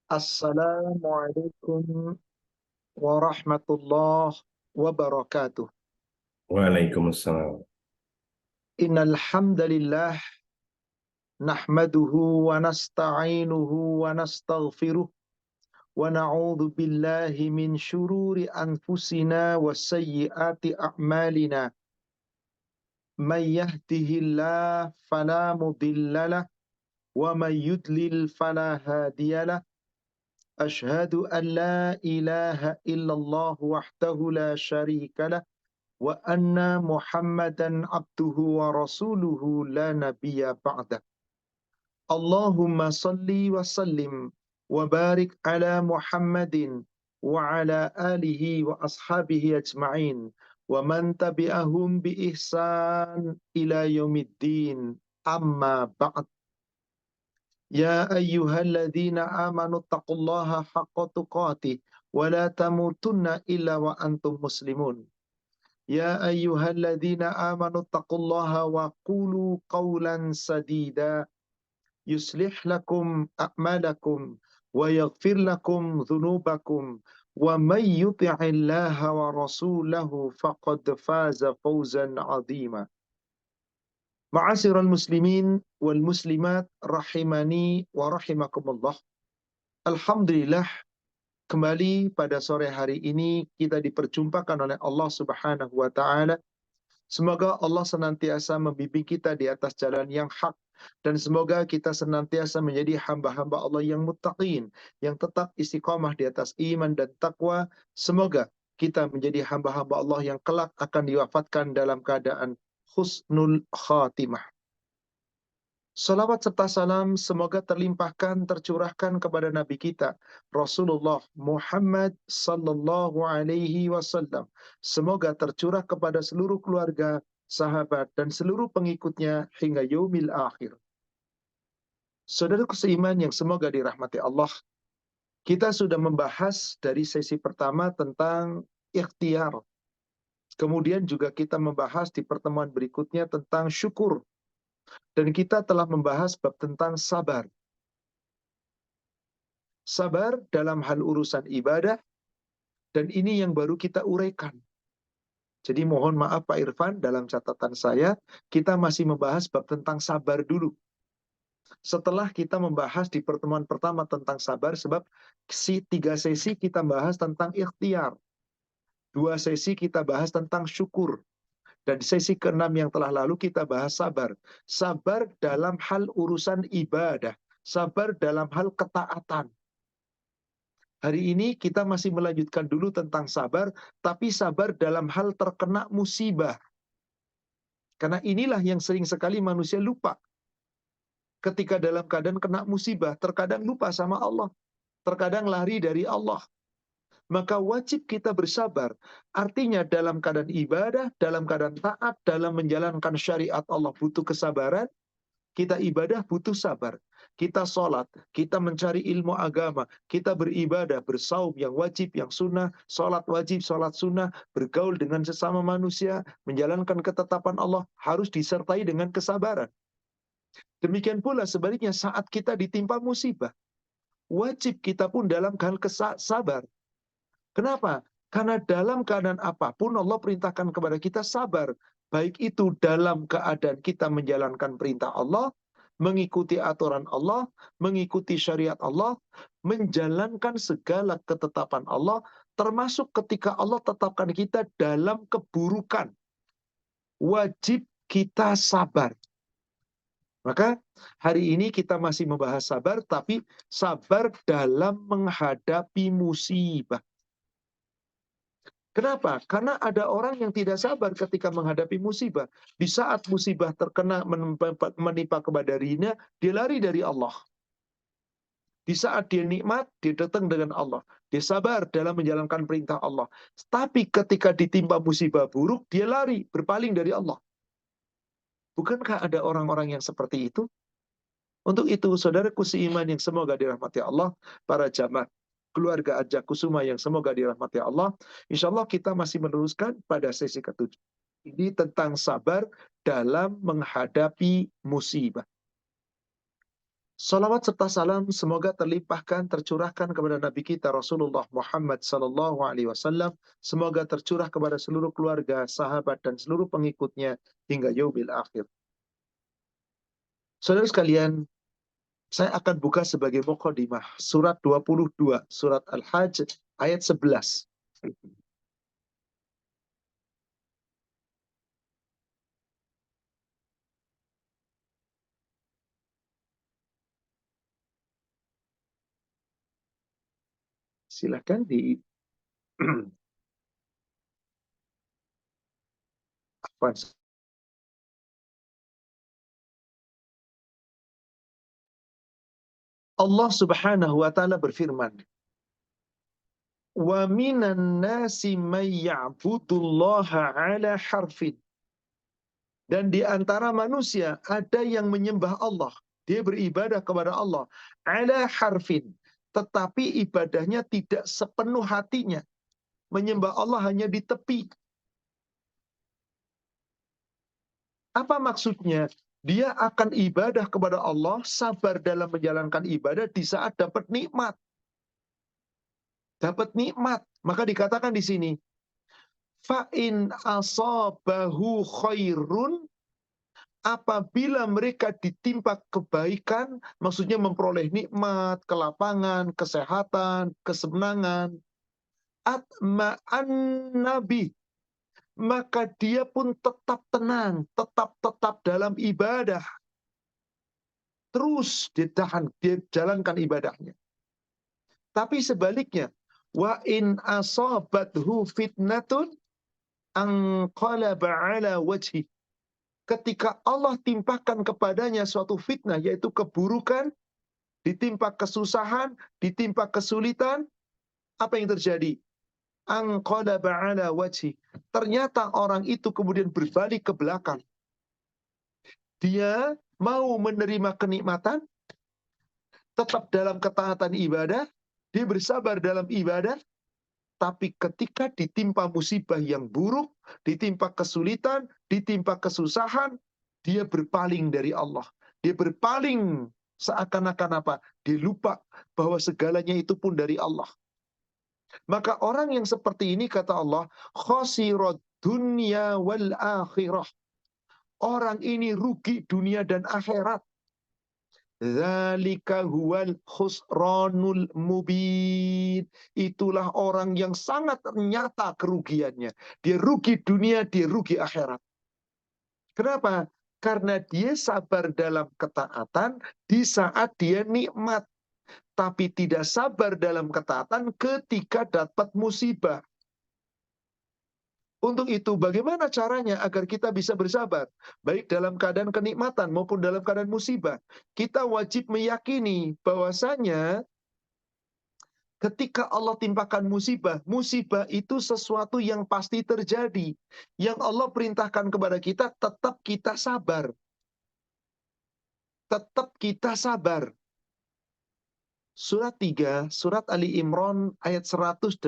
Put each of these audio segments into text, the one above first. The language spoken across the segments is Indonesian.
Assalamualaikum warahmatullahi wabarakatuh. Waalaikumsalam. Innal hamdalillah nahmaduhu wa nasta'inuhu wa nastaghfiruh wa na'udzu billahi min syururi anfusina wa sayyiati a'malina. May yahdihillahu fala mudhillalah wa may yudlil fala hadiyalah. Asyhadu an la ilaha illallah wahdahu la syarikalah wa anna Muhammadan abduhu wa rasuluhu la nabiyya ba'dah. Allahumma salli wa sallim wa barik ala Muhammadin wa ala alihi wa ashabihi ajma'in wa man tabi'ahum bi ihsan ila yaumiddin. Amma ba'd. Ya ayyuhalladzina amanu taqullaha haqqa tuqatih wa la tamutunna illa wa antum muslimun. Ya ayyuhalladzina amanu taqullaha wa qulu qawlan sadida yuslih lakum a'malakum wa yaghfir lakum dhunubakum wa may yuti'illaha wa rasulahu faqad faza fawzan 'azima. Ma'asyiral muslimin wal muslimat rahimani wa rahimakumullah. Alhamdulillah, kembali pada sore hari ini kita diperjumpakan oleh Allah Subhanahu wa taala. Semoga Allah senantiasa membimbing kita di atas jalan yang hak, dan semoga kita senantiasa menjadi hamba-hamba Allah yang muttaqin, yang tetap istiqamah di atas iman dan takwa. Semoga kita menjadi hamba-hamba Allah yang kelak akan diwafatkan dalam keadaan husnul khatimah. Salawat serta salam semoga terlimpahkan, tercurahkan kepada Nabi kita, Rasulullah Muhammad sallallahu alaihi wasallam. Semoga tercurah kepada seluruh keluarga, sahabat, dan seluruh pengikutnya hingga yaumil akhir. Saudaraku seiman yang semoga dirahmati Allah, kita sudah membahas dari sesi pertama tentang ikhtiar. Kemudian juga kita membahas di pertemuan berikutnya tentang syukur. Dan kita telah membahas bab tentang sabar. Sabar dalam hal urusan ibadah, dan ini yang baru kita uraikan. Jadi mohon maaf Pak Irfan, dalam catatan saya, kita masih membahas bab tentang sabar dulu. Setelah kita membahas di pertemuan pertama tentang sabar, sebab 3 sesi kita bahas tentang ikhtiar. 2 sesi kita bahas tentang syukur. Dan sesi ke-6 yang telah lalu kita bahas sabar. Sabar dalam hal urusan ibadah. Sabar dalam hal ketaatan. Hari ini kita masih melanjutkan dulu tentang sabar, tapi sabar dalam hal terkena musibah. Karena inilah yang sering sekali manusia lupa. Ketika dalam keadaan kena musibah, terkadang lupa sama Allah. Terkadang lari dari Allah. Maka wajib kita bersabar. Artinya dalam keadaan ibadah, dalam keadaan taat, dalam menjalankan syariat Allah butuh kesabaran. Kita ibadah butuh sabar. Kita sholat, kita mencari ilmu agama, kita beribadah, bersaum yang wajib, yang sunnah, sholat wajib, sholat sunnah, bergaul dengan sesama manusia, menjalankan ketetapan Allah, harus disertai dengan kesabaran. Demikian pula sebaliknya saat kita ditimpa musibah, wajib kita pun dalam hal sabar. Kenapa? Karena dalam keadaan apapun Allah perintahkan kepada kita sabar. Baik itu dalam keadaan kita menjalankan perintah Allah, mengikuti aturan Allah, mengikuti syariat Allah, menjalankan segala ketetapan Allah, termasuk ketika Allah tetapkan kita dalam keburukan. Wajib kita sabar. Maka hari ini kita masih membahas sabar, tapi sabar dalam menghadapi musibah. Kenapa? Karena ada orang yang tidak sabar ketika menghadapi musibah. Di saat musibah terkena menimpa kepada dirinya, dia lari dari Allah. Di saat dia nikmat, dia datang dengan Allah. Dia sabar dalam menjalankan perintah Allah. Tapi ketika ditimpa musibah buruk, dia lari, berpaling dari Allah. Bukankah ada orang-orang yang seperti itu? Untuk itu, saudaraku seiman yang semoga dirahmati Allah, para jamaah keluarga Ajak Kusuma yang semoga dirahmati Allah, insya Allah kita masih meneruskan pada sesi ke-7. Ini tentang sabar dalam menghadapi musibah. Salawat serta salam semoga terlimpahkan, tercurahkan kepada Nabi kita Rasulullah Muhammad sallallahu alaihi wasallam. Semoga tercurah kepada seluruh keluarga, sahabat dan seluruh pengikutnya hingga yaumil akhir. Saudara sekalian, saya akan buka sebagai mukadimah surat 22, surat Al-Hajj ayat 11. Silakan di Allah Subhanahu wa taala berfirman, "Wa minan nasi may ya'budullaha 'ala harfin." Dan di antara manusia ada yang menyembah Allah. Dia beribadah kepada Allah 'ala harfin, tetapi ibadahnya tidak sepenuh hatinya. Menyembah Allah hanya di tepi. Apa maksudnya? Dia akan ibadah kepada Allah, sabar dalam menjalankan ibadah di saat dapat nikmat. Dapat nikmat. Maka dikatakan di sini, fa'in asabahu khairun, apabila mereka ditimpa kebaikan, maksudnya memperoleh nikmat, kelapangan, kesehatan, kesenangan, atma'an nabi, maka dia pun tetap tenang, tetap dalam ibadah. Terus dia jalankan ibadahnya. Tapi sebaliknya, wa in asabathu fitnatun anqalaba ala wajhi. Ketika Allah timpakan kepadanya suatu fitnah, yaitu keburukan, ditimpa kesusahan, ditimpa kesulitan, apa yang terjadi? Anqalaba ala wajhi. Ternyata orang itu kemudian berbalik ke belakang. Dia mau menerima kenikmatan, tetap dalam ketaatan ibadah, dia bersabar dalam ibadah, tapi ketika ditimpa musibah yang buruk, ditimpa kesulitan, ditimpa kesusahan, dia berpaling dari Allah. Dia berpaling seakan-akan apa? Dia lupa bahwa segalanya itu pun dari Allah. Maka orang yang seperti ini, kata Allah, khasirad dunya wal akhirah. Orang ini rugi dunia dan akhirat. Dzalika huwal khusranul mubin. Itulah orang yang sangat nyata kerugiannya. Dia rugi dunia, dia rugi akhirat. Kenapa? Karena dia sabar dalam ketaatan di saat dia nikmat. Tapi tidak sabar dalam ketaatan ketika dapat musibah. Untuk itu, bagaimana caranya agar kita bisa bersabar? Baik dalam keadaan kenikmatan maupun dalam keadaan musibah. Kita wajib meyakini bahwasanya ketika Allah timpakan musibah, musibah itu sesuatu yang pasti terjadi. Yang Allah perintahkan kepada kita, tetap kita sabar. Tetap kita sabar. Surat 3, surat Ali Imran ayat 186.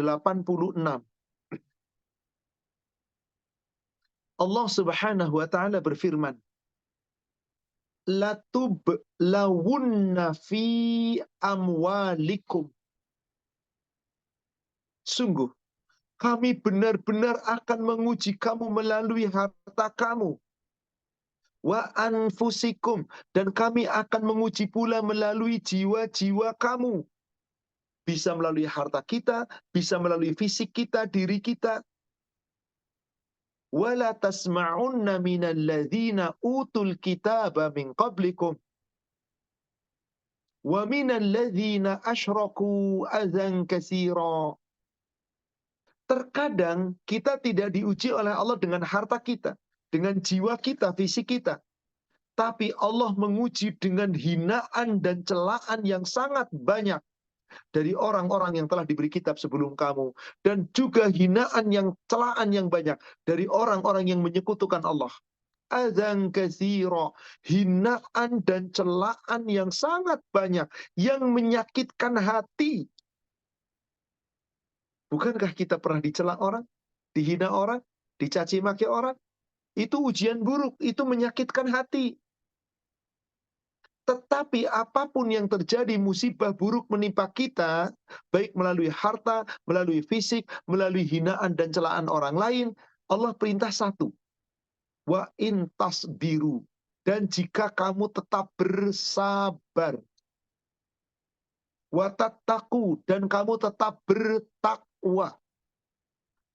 Allah Subhanahu wa taala berfirman, "Latub lawunna fi amwalikum." Sungguh, kami benar-benar akan menguji kamu melalui harta kamu. Wa anfusikum, dan kami akan menguji pula melalui jiwa-jiwa kamu. Bisa melalui harta kita, bisa melalui fisik kita, diri kita. Wala tasma'unna minal ladzina utul kitaba min qablikum wa minal ladzina asyraku adzan katsira. Terkadang kita tidak diuji oleh Allah dengan harta kita, dengan jiwa kita, fisik kita. Tapi Allah menguji dengan hinaan dan celaan yang sangat banyak dari orang-orang yang telah diberi kitab sebelum kamu. Dan juga hinaan yang celaan yang banyak dari orang-orang yang menyekutukan Allah. Adzan katsira, hinaan dan celaan yang sangat banyak yang menyakitkan hati. Bukankah kita pernah dicela orang, dihina orang, dicaci maki orang? Itu ujian buruk, itu menyakitkan hati. Tetapi apapun yang terjadi, musibah buruk menimpa kita, baik melalui harta, melalui fisik, melalui hinaan dan celaan orang lain, Allah perintah satu, wa in tasbiru. Dan jika kamu tetap bersabar, wa tattaqu, dan kamu tetap bertakwa,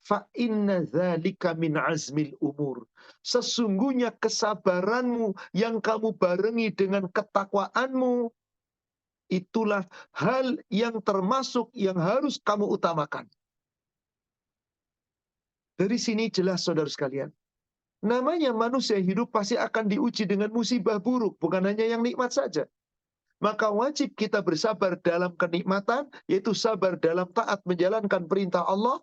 fa inna dzalika min azmil umur. Sesungguhnya kesabaranmu yang kamu barengi dengan ketakwaanmu, itulah hal yang termasuk yang harus kamu utamakan. Dari sini jelas saudara sekalian, namanya manusia hidup pasti akan diuji dengan musibah buruk, bukan hanya yang nikmat saja. Maka wajib kita bersabar dalam kenikmatan, yaitu sabar dalam taat menjalankan perintah Allah.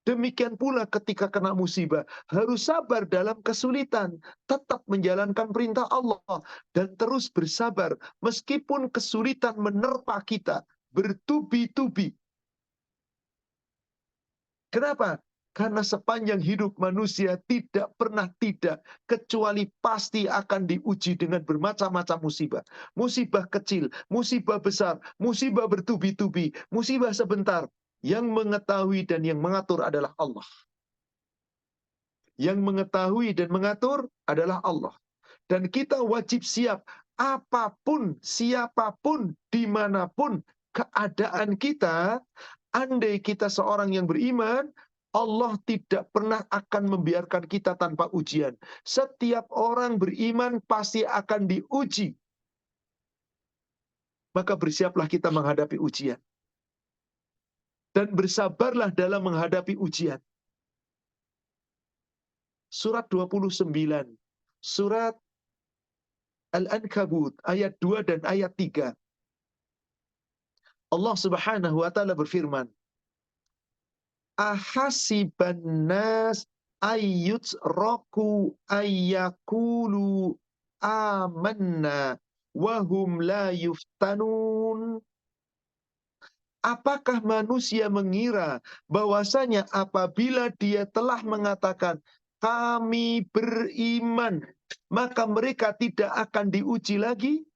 Demikian pula ketika kena musibah, harus sabar dalam kesulitan, tetap menjalankan perintah Allah, dan terus bersabar meskipun kesulitan menerpa kita, bertubi-tubi. Kenapa? Karena sepanjang hidup manusia tidak pernah tidak, kecuali pasti akan diuji dengan bermacam-macam musibah. Musibah kecil, musibah besar, musibah bertubi-tubi, musibah sebentar. Yang mengetahui dan yang mengatur adalah Allah. Yang mengetahui dan mengatur adalah Allah. Dan kita wajib siap apapun, siapapun, dimanapun keadaan kita. Andai kita seorang yang beriman, Allah tidak pernah akan membiarkan kita tanpa ujian. Setiap orang beriman pasti akan diuji. Maka bersiaplah kita menghadapi ujian. Dan bersabarlah dalam menghadapi ujian. Surat 29. Surat Al-Ankabut ayat 2 dan ayat 3. Allah Subhanahu wa taala berfirman, ahasiban nas ayyutraku ayyakulu amanna wahum la yuftanun. Apakah manusia mengira bahwasanya apabila dia telah mengatakan kami beriman, maka mereka tidak akan diuji lagi?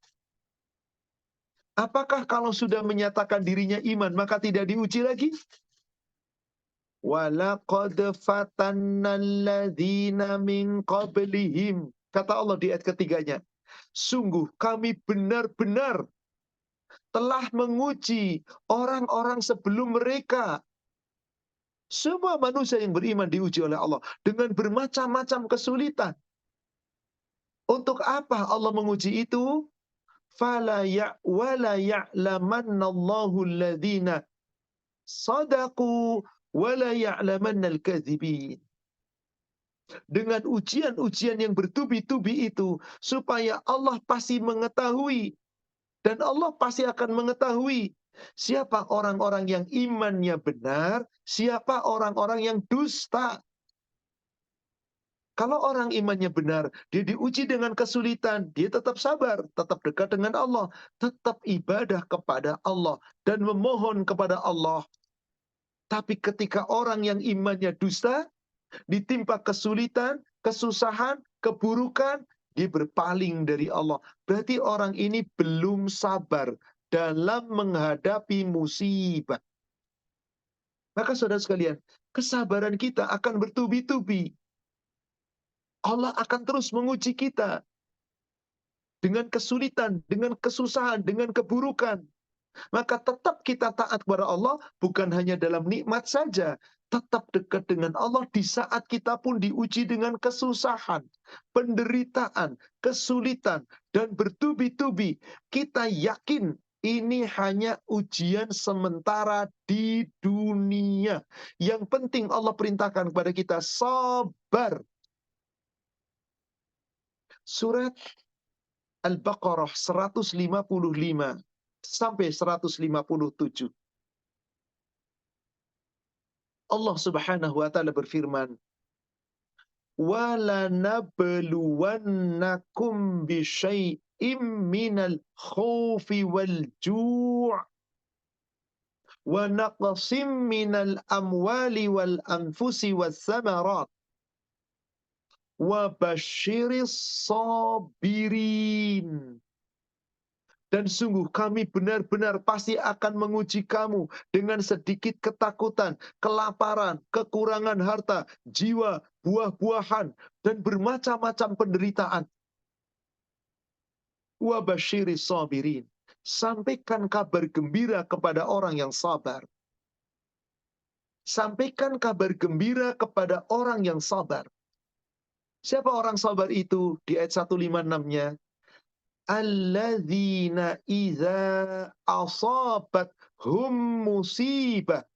Apakah kalau sudah menyatakan dirinya iman, maka tidak diuji lagi? Walaqad fatanna alladzina min qablihim. Kata Allah di ayat ketiganya. Sungguh kami benar-benar telah menguji orang-orang sebelum mereka. Semua manusia yang beriman diuji oleh Allah dengan bermacam-macam kesulitan. Untuk apa Allah menguji itu? Fala wala ya'lamannallahu alladzina sadaqu wala ya'lamannal kadzibin. Dengan ujian-ujian yang bertubi-tubi itu, supaya Allah pasti mengetahui, dan Allah pasti akan mengetahui siapa orang-orang yang imannya benar, siapa orang-orang yang dusta. Kalau orang imannya benar, dia diuji dengan kesulitan, dia tetap sabar, tetap dekat dengan Allah, tetap ibadah kepada Allah, dan memohon kepada Allah. Tapi ketika orang yang imannya dusta, ditimpa kesulitan, kesusahan, keburukan, dia berpaling dari Allah. Berarti orang ini belum sabar dalam menghadapi musibah. Maka saudara sekalian, kesabaran kita akan bertubi-tubi. Allah akan terus menguji kita dengan kesulitan, dengan kesusahan, dengan keburukan. Maka tetap kita taat kepada Allah, bukan hanya dalam nikmat saja. Tetap dekat dengan Allah di saat kita pun diuji dengan kesusahan, penderitaan, kesulitan, dan bertubi-tubi. Kita yakin ini hanya ujian sementara di dunia. Yang penting Allah perintahkan kepada kita sabar. Surat Al-Baqarah 155 sampai 157. Allah Subhanahu wa taala berfirman, "Walanabluwannakum bisyai'im minal khaufi wal ju' wa naqsim minal amwali wal anfusi was samarat wa basyiris sabirin." Dan sungguh kami benar-benar pasti akan menguji kamu dengan sedikit ketakutan, kelaparan, kekurangan harta, jiwa, buah-buahan, dan bermacam-macam penderitaan. Wa basyiri sabirin. Sampaikan kabar gembira kepada orang yang sabar. Sampaikan kabar gembira kepada orang yang sabar. Siapa orang sabar itu? Di ayat 156-nya. Alladzina idza asabathum musibah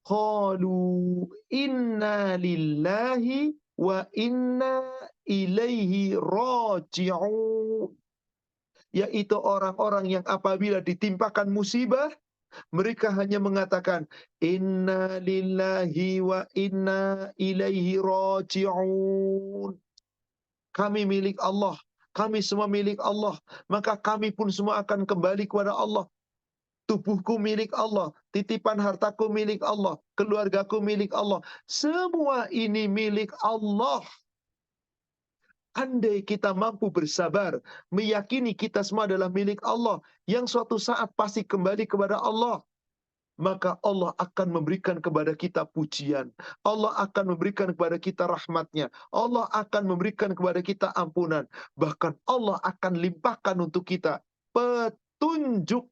qalu inna lillahi wa inna ilaihi raji'un. Yaitu orang-orang yang apabila ditimpakan musibah, mereka hanya mengatakan inna lillahi wa inna ilaihi raji'un. Kami milik Allah, kami semua milik Allah, maka kami pun semua akan kembali kepada Allah. Tubuhku milik Allah, titipan hartaku milik Allah, keluargaku milik Allah. Semua ini milik Allah. Andai kita mampu bersabar, meyakini kita semua adalah milik Allah, yang suatu saat pasti kembali kepada Allah, maka Allah akan memberikan kepada kita pujian. Allah akan memberikan kepada kita rahmatnya. Allah akan memberikan kepada kita ampunan. Bahkan Allah akan limpahkan untuk kita petunjuk.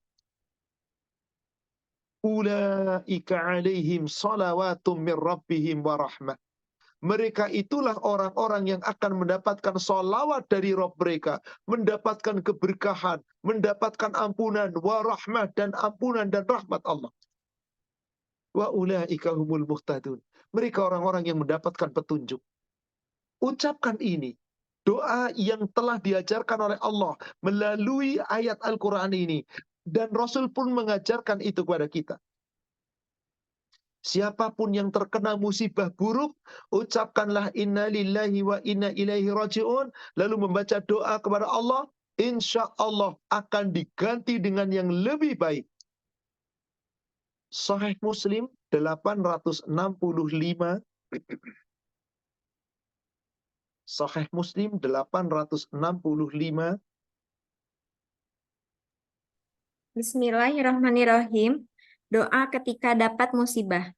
Ulaika alaihim salawatum min rabbihim wa rahmah. Mereka itulah orang-orang yang akan mendapatkan salawat dari Rabb mereka, mendapatkan keberkahan, mendapatkan ampunan, wa rahmah, dan ampunan dan rahmat Allah. Wa ulaika humul muhtadun. Mereka orang-orang yang mendapatkan petunjuk. Ucapkan ini, doa yang telah diajarkan oleh Allah melalui ayat Al-Quran ini. Dan Rasul pun mengajarkan itu kepada kita. Siapapun yang terkena musibah buruk, ucapkanlah inna lillahi wa inna ilaihi raji'un. Lalu membaca doa kepada Allah, insya Allah akan diganti dengan yang lebih baik. Sahih Muslim 865. Sahih Muslim 865. Bismillahirrahmanirrahim. Doa ketika dapat musibah.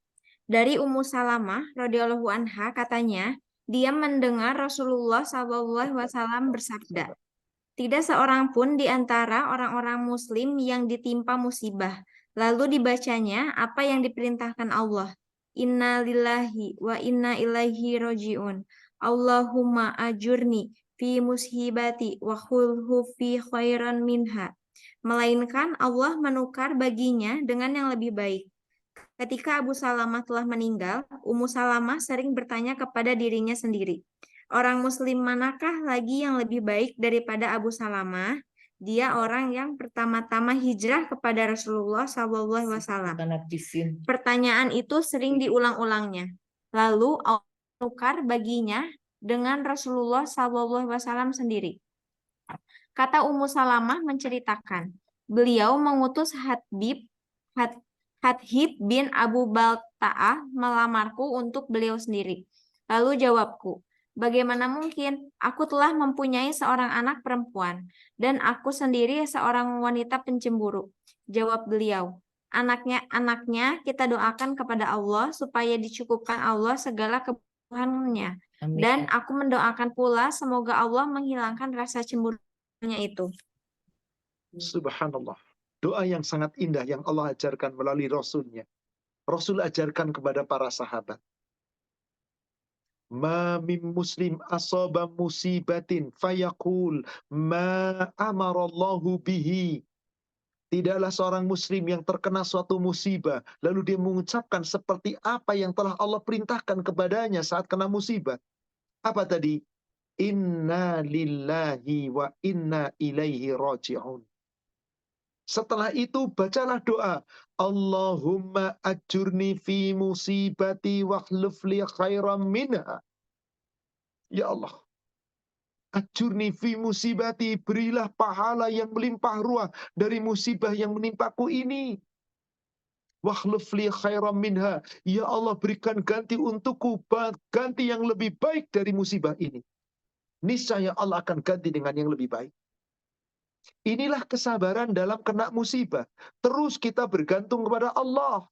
Dari Ummu Salamah radhiyallahu anha katanya, dia mendengar Rasulullah SAW bersabda, tidak seorang pun di antara orang-orang muslim yang ditimpa musibah, lalu dibacanya apa yang diperintahkan Allah. Inna lillahi wa inna ilaihi roji'un. Allahumma ajurni fi musibati wa khulhu fi khairan minha. Melainkan Allah menukar baginya dengan yang lebih baik. Ketika Abu Salamah telah meninggal, Ummu Salamah sering bertanya kepada dirinya sendiri, orang muslim manakah lagi yang lebih baik daripada Abu Salamah? Dia orang yang pertama-tama hijrah kepada Rasulullah SAW. Pertanyaan itu sering diulang-ulangnya. Lalu Allah menukar baginya dengan Rasulullah SAW sendiri. Kata Ummu Salamah menceritakan, beliau mengutus Hathib bin Abu Balta'ah melamarku untuk beliau sendiri. Lalu jawabku, bagaimana mungkin? Aku telah mempunyai seorang anak perempuan, dan aku sendiri seorang wanita pencemburu. Jawab beliau, anaknya kita doakan kepada Allah supaya dicukupkan Allah segala kebutuhannya. Dan aku mendoakan pula semoga Allah menghilangkan rasa cemburunya itu. Subhanallah. Doa yang sangat indah yang Allah ajarkan melalui Rasulnya. Rasul ajarkan kepada para sahabat. Ma min muslim asaba musibatin fayaqul ma amarallahu bihi. Tidaklah seorang muslim yang terkena suatu musibah, lalu dia mengucapkan seperti apa yang telah Allah perintahkan kepadanya saat kena musibah. Apa tadi? Inna lillahi wa inna ilaihi raji'un. Setelah itu bacalah doa. Allahumma ajurni fi musibati wakhluf li khairam minha. Ya Allah. Ajurni fi musibati. Berilah pahala yang melimpah ruah dari musibah yang menimpaku ini. Wakhluf li khairam minha. Ya Allah, berikan ganti untukku. Ganti yang lebih baik dari musibah ini. Niscaya Allah akan ganti dengan yang lebih baik. Inilah kesabaran dalam kena musibah. Terus kita bergantung kepada Allah.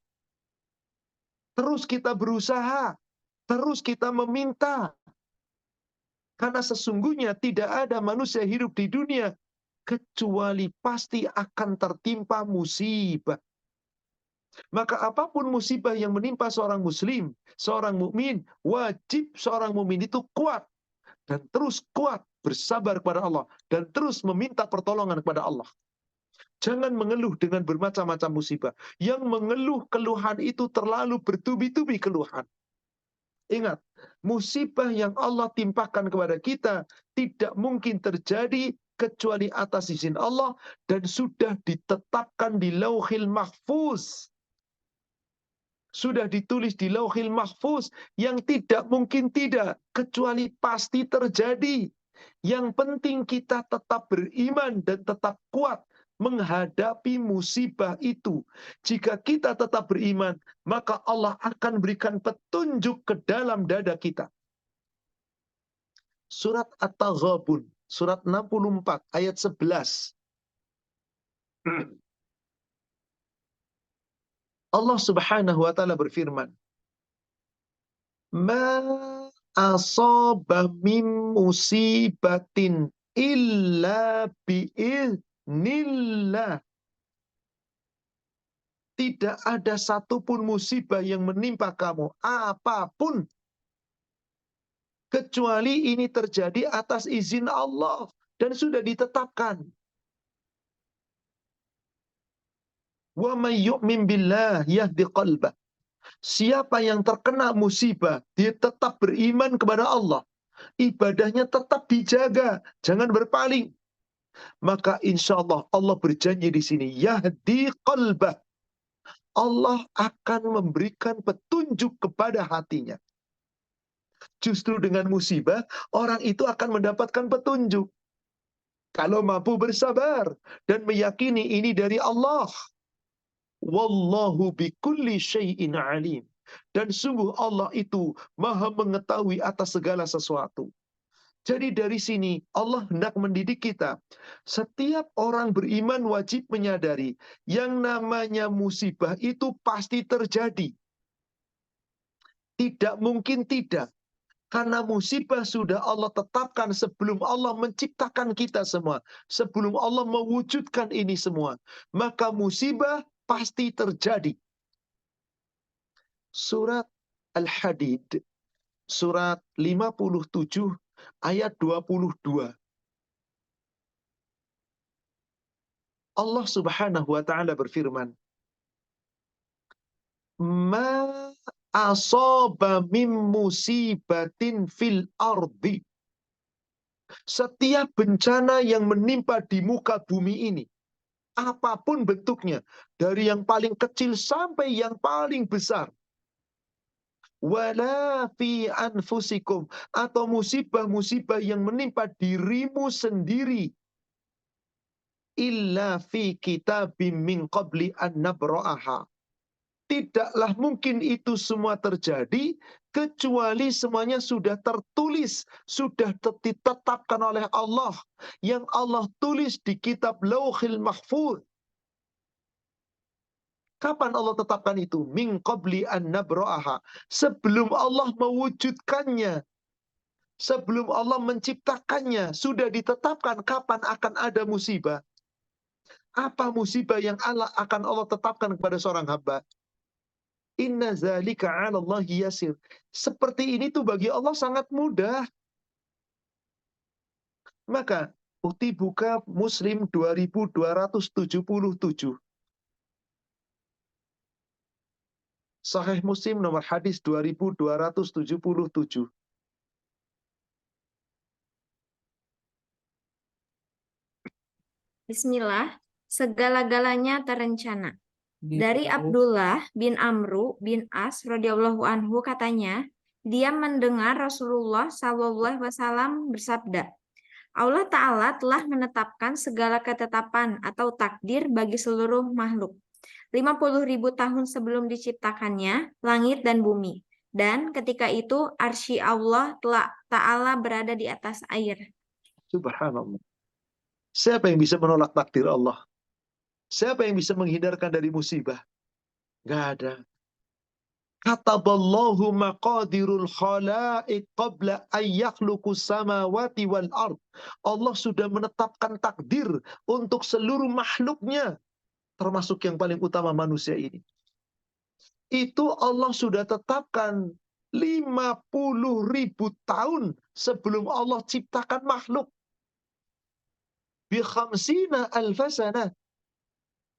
Terus kita berusaha. Terus kita meminta. Karena sesungguhnya tidak ada manusia hidup di dunia kecuali pasti akan tertimpa musibah. Maka apapun musibah yang menimpa seorang muslim, seorang mukmin, wajib seorang mukmin itu kuat dan terus kuat bersabar kepada Allah dan terus meminta pertolongan kepada Allah. Jangan mengeluh dengan bermacam-macam musibah. Yang mengeluh keluhan itu terlalu bertubi-tubi keluhan. Ingat, musibah yang Allah timpakan kepada kita tidak mungkin terjadi kecuali atas izin Allah dan sudah ditetapkan di Lauhil Mahfuz. Sudah ditulis di Lauhil Mahfuz yang tidak mungkin tidak, kecuali pasti terjadi. Yang penting kita tetap beriman dan tetap kuat menghadapi musibah itu. Jika kita tetap beriman, maka Allah akan berikan petunjuk ke dalam dada kita. Surat At-Taghabun, surat 64, ayat 11. Allah Subhanahu wa taala berfirman, "Ma asaba min musibatin illa bi'iznillah." Tidak ada satupun musibah yang menimpa kamu, apapun, kecuali ini terjadi atas izin Allah dan sudah ditetapkan. Wa may yu'min billah yahdi qalbah. Siapa yang terkena musibah, dia tetap beriman kepada Allah. Ibadahnya tetap dijaga, jangan berpaling. Maka insya Allah, Allah berjanji di sini, yahdi qalbah. Allah akan memberikan petunjuk kepada hatinya. Justru dengan musibah, orang itu akan mendapatkan petunjuk. Kalau mampu bersabar dan meyakini ini dari Allah. Wallahu bikulli syai'in alim. Dan sungguh Allah itu maha mengetahui atas segala sesuatu. Jadi dari sini Allah hendak mendidik kita. Setiap orang beriman wajib menyadari yang namanya musibah itu pasti terjadi. Tidak mungkin tidak. Karena musibah sudah Allah tetapkan sebelum Allah menciptakan kita semua. Sebelum Allah mewujudkan ini semua. Maka musibah pasti terjadi. Surat Al-Hadid, surat 57, ayat 22. Allah Subhanahu wa taala berfirman, "Ma asaba min musibatin fil ardi." Setiap bencana yang menimpa di muka bumi ini, apapun bentuknya, dari yang paling kecil sampai yang paling besar, wala fi anfusikum, atau musibah-musibah yang menimpa dirimu sendiri, illa fi kitabim min qabli an nabra'aha. Tidaklah mungkin itu semua terjadi kecuali semuanya sudah tertulis, sudah ditetapkan oleh Allah, yang Allah tulis di kitab Lauhil Mahfuz. Kapan Allah tetapkan itu? Min qabli an nabra'aha. Sebelum Allah mewujudkannya, sebelum Allah menciptakannya, sudah ditetapkan kapan akan ada musibah. Apa musibah yang akan Allah tetapkan kepada seorang hamba? Inna zalika 'ala Allahi yasir. Seperti ini tuh bagi Allah sangat mudah. Maka bukti buka Muslim 2277. Sahih Muslim nomor hadis 2277. Bismillah, segala-galanya terencana. Dari Abdullah bin Amru bin As radhiyallahu anhu katanya, dia mendengar Rasulullah SAW bersabda, Allah Ta'ala telah menetapkan segala ketetapan atau takdir bagi seluruh makhluk. 50.000 tahun sebelum diciptakannya langit dan bumi. Dan ketika itu arsy Allah Ta'ala berada di atas air. Subhanallah. Siapa yang bisa menolak takdir Allah? Siapa yang bisa menghindarkan dari musibah? Nggak ada. Kataballahu maqadirul khalaiq qabla an yakhluqus samawati wal ard. Allah sudah menetapkan takdir untuk seluruh makhluknya, termasuk yang paling utama manusia ini. Itu Allah sudah tetapkan 50.000 tahun sebelum Allah ciptakan makhluk. Bi khamsina alfasana.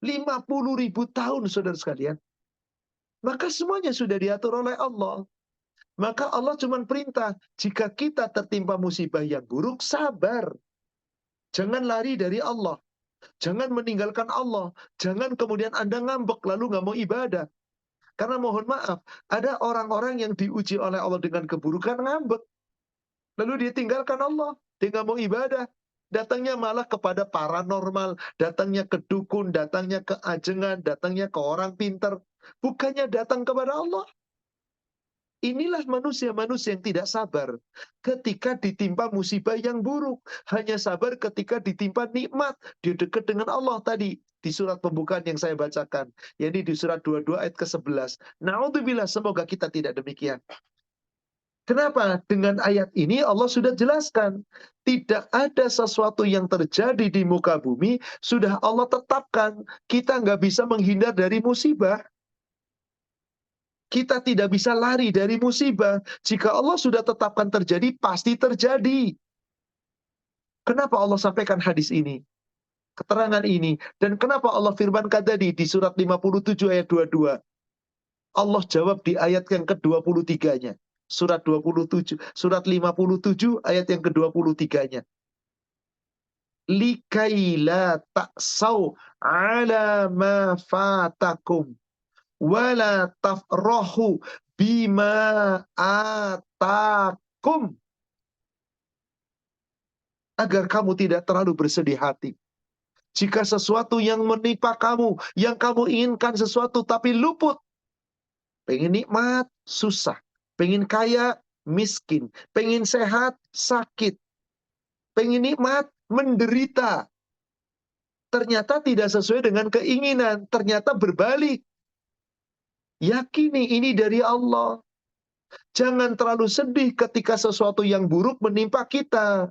50.000 tahun, saudara sekalian. Maka semuanya sudah diatur oleh Allah. Maka Allah cuma perintah, jika kita tertimpa musibah yang buruk, sabar. Jangan lari dari Allah. Jangan meninggalkan Allah. Jangan kemudian Anda ngambek lalu nggak mau ibadah. Karena mohon maaf, ada orang-orang yang diuji oleh Allah dengan keburukan ngambek. Lalu dia tinggalkan Allah. Dia nggak mau ibadah. Datangnya malah kepada paranormal. Datangnya ke dukun. Datangnya ke ajengan. Datangnya ke orang pintar. Bukannya datang kepada Allah. Inilah manusia-manusia yang tidak sabar ketika ditimpa musibah yang buruk. Hanya sabar ketika ditimpa nikmat. Dia dekat dengan Allah tadi. Di surat pembukaan yang saya bacakan. Yakni di surat 22 ayat ke-11. Na'udzubillah, semoga kita tidak demikian. Kenapa? Dengan ayat ini Allah sudah jelaskan. Tidak ada sesuatu yang terjadi di muka bumi. Sudah Allah tetapkan. Kita nggak bisa menghindar dari musibah. Kita tidak bisa lari dari musibah. Jika Allah sudah tetapkan terjadi, pasti terjadi. Kenapa Allah sampaikan hadis ini? Keterangan ini. Dan kenapa Allah firmankan tadi di surat 57 ayat 22? Allah jawab di ayat yang ke-23-nya. Surat 27, surat 57 ayat yang ke-23-nya. Likaila ta'saw ala ma fatakum wala tafrahu bima atakum. Agar kamu tidak terlalu bersedih hati. Jika sesuatu yang menimpa kamu, yang kamu inginkan sesuatu tapi luput. Pengen nikmat, susah. Pengen kaya, miskin. Pengen sehat, sakit. Pengen nikmat, menderita. Ternyata tidak sesuai dengan keinginan. Ternyata berbalik. Yakini ini dari Allah. Jangan terlalu sedih ketika sesuatu yang buruk menimpa kita.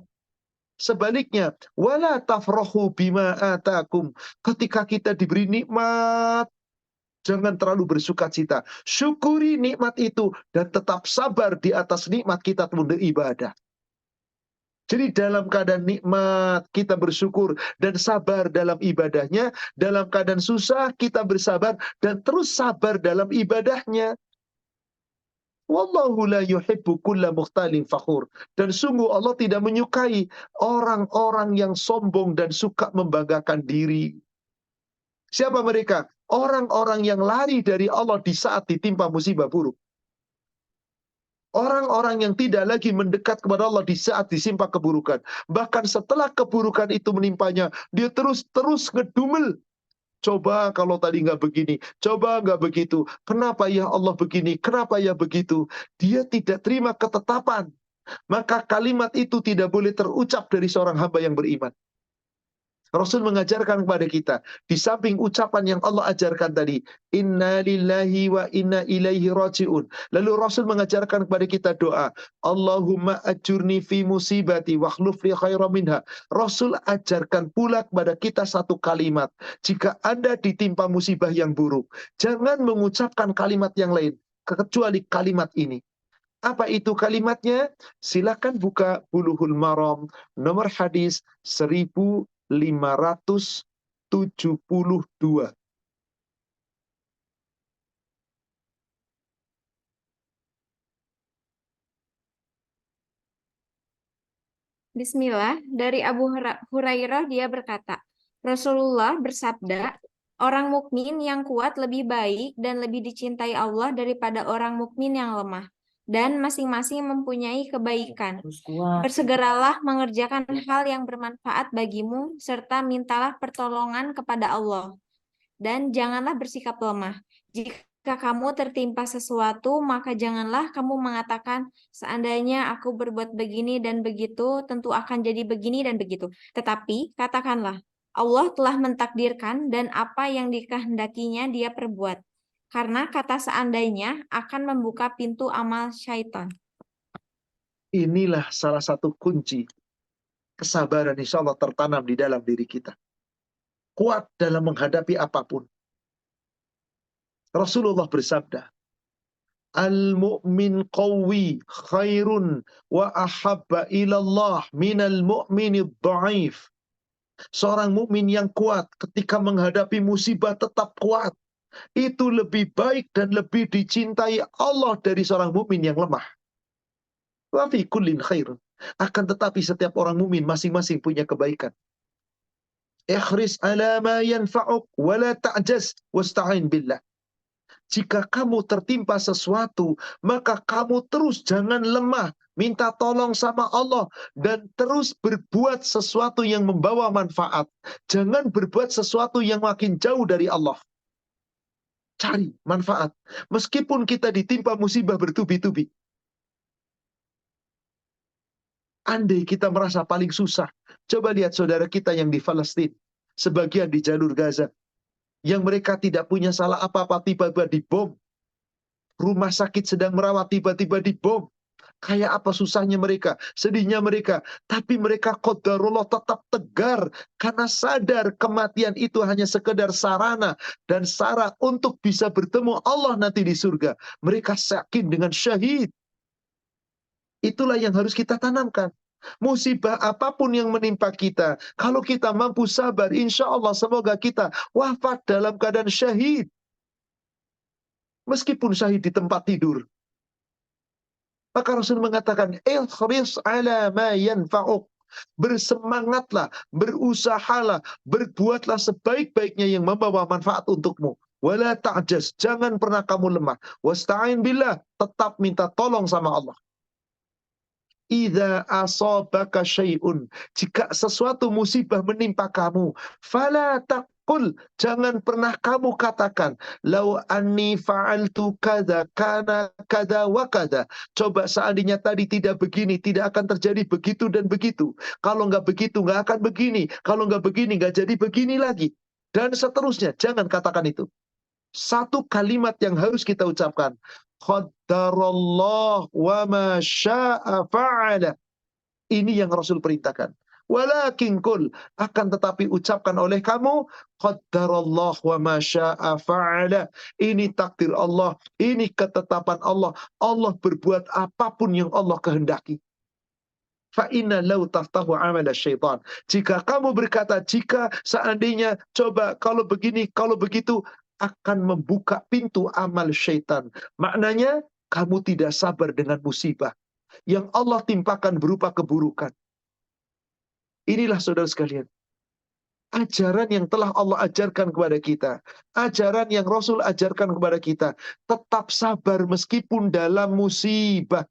Sebaliknya, wala tafrahu bima atakum. Ketika kita diberi nikmat, jangan terlalu bersukacita. Syukuri nikmat itu dan tetap sabar di atas nikmat kita beribadah. Jadi dalam keadaan nikmat kita bersyukur dan sabar dalam ibadahnya. Dalam keadaan susah kita bersabar dan terus sabar dalam ibadahnya. Wallahu la yuhibbu kulla mukhtalin fakhur. Dan sungguh Allah tidak menyukai orang-orang yang sombong dan suka membanggakan diri. Siapa mereka? Orang-orang yang lari dari Allah di saat ditimpa musibah buruk. Orang-orang yang tidak lagi mendekat kepada Allah di saat disimpa keburukan. Bahkan setelah keburukan itu menimpanya, dia terus ngedumel. Coba kalau tadi nggak begini, coba nggak begitu. Kenapa ya Allah begini? Kenapa ya begitu? Dia tidak terima ketetapan. Maka kalimat itu tidak boleh terucap dari seorang hamba yang beriman. Rasul mengajarkan kepada kita, di samping ucapan yang Allah ajarkan tadi, inna lillahi wa inna ilaihi raji'un. Lalu Rasul mengajarkan kepada kita doa, Allahumma ajurni fi musibati wa akhluf li khairan minha. Rasul ajarkan pula kepada kita satu kalimat, jika Anda ditimpa musibah yang buruk, jangan mengucapkan kalimat yang lain, kecuali kalimat ini. Apa itu kalimatnya? Silakan buka Bulughul Maram, nomor hadis 1572. Bismillah, dari Abu Hurairah dia berkata, Rasulullah bersabda, orang mukmin yang kuat lebih baik dan lebih dicintai Allah daripada orang mukmin yang lemah, dan masing-masing mempunyai kebaikan. Bersegeralah mengerjakan hal yang bermanfaat bagimu, serta mintalah pertolongan kepada Allah, dan janganlah bersikap lemah. Jika Jika kamu tertimpa sesuatu, maka janganlah kamu mengatakan, seandainya aku berbuat begini dan begitu, tentu akan jadi begini dan begitu. Tetapi, katakanlah, Allah telah mentakdirkan dan apa yang dikehendakinya dia perbuat. Karena kata seandainya akan membuka pintu amal syaitan. Inilah salah satu kunci kesabaran, insya Allah tertanam di dalam diri kita. Kuat dalam menghadapi apapun. Rasulullah bersabda, Al-mu'min qawi khairun wa ahabba ilallah minal mu'mini dha'if. Seorang mukmin yang kuat ketika menghadapi musibah tetap kuat. Itu lebih baik dan lebih dicintai Allah dari seorang mukmin yang lemah. Wa fi kullin khairun. Akan tetapi setiap orang mukmin masing-masing punya kebaikan. Ikhris ala ma yanfa'uk wa la ta'jaz wasta'in billah. Jika kamu tertimpa sesuatu, maka kamu terus jangan lemah, minta tolong sama Allah, dan terus berbuat sesuatu yang membawa manfaat. Jangan berbuat sesuatu yang makin jauh dari Allah. Cari manfaat. Meskipun kita ditimpa musibah bertubi-tubi. Andai kita merasa paling susah, coba lihat saudara kita yang di Palestina, sebagian di jalur Gaza, yang mereka tidak punya salah apa-apa, tiba-tiba dibom. Rumah sakit sedang merawat, tiba-tiba dibom. Kayak apa susahnya mereka, sedihnya mereka. Tapi mereka qadarullah tetap tegar, karena sadar kematian itu hanya sekedar sarana dan syarat untuk bisa bertemu Allah nanti di surga. Mereka yakin dengan syahid. Itulah yang harus kita tanamkan. Musibah apapun yang menimpa kita, kalau kita mampu sabar, insya Allah semoga kita wafat dalam keadaan syahid. Meskipun syahid di tempat tidur. Maka Rasul mengatakan, ihris ala ma yanfa'uk. Bersemangatlah, berusahalah, berbuatlah sebaik-baiknya yang membawa manfaat untukmu. Wala ta'jaz, jangan pernah kamu lemah. Wasta'in billah, tetap minta tolong sama Allah. Idza asabaka syai'un, jika sesuatu musibah menimpa kamu, fala taqul, jangan pernah kamu katakan, lau anni fa'altu kadza kana kadza wa kadza. Coba seandainya tadi tidak begini, tidak akan terjadi begitu dan begitu. Kalau nggak begitu, nggak akan begini. Kalau nggak begini, nggak jadi begini lagi. Dan seterusnya, jangan katakan itu. Satu kalimat yang harus kita ucapkan, qaddarallah wa ma syaa fa'ala. Ini yang Rasul perintahkan. Walakin kul, akan tetapi ucapkan oleh kamu, qaddarallah wa ma syaa fa'ala. Ini takdir Allah, ini ketetapan Allah. Allah berbuat apapun yang Allah kehendaki. Fa inna law taftahu amal syaitan. Jika kamu berkata, jika seandainya, coba kalau begini, kalau begitu, akan membuka pintu amal syaitan. Maknanya, kamu tidak sabar dengan musibah yang Allah timpakan berupa keburukan. Inilah saudara sekalian, ajaran yang telah Allah ajarkan kepada kita, ajaran yang Rasul ajarkan kepada kita, tetap sabar meskipun dalam musibah.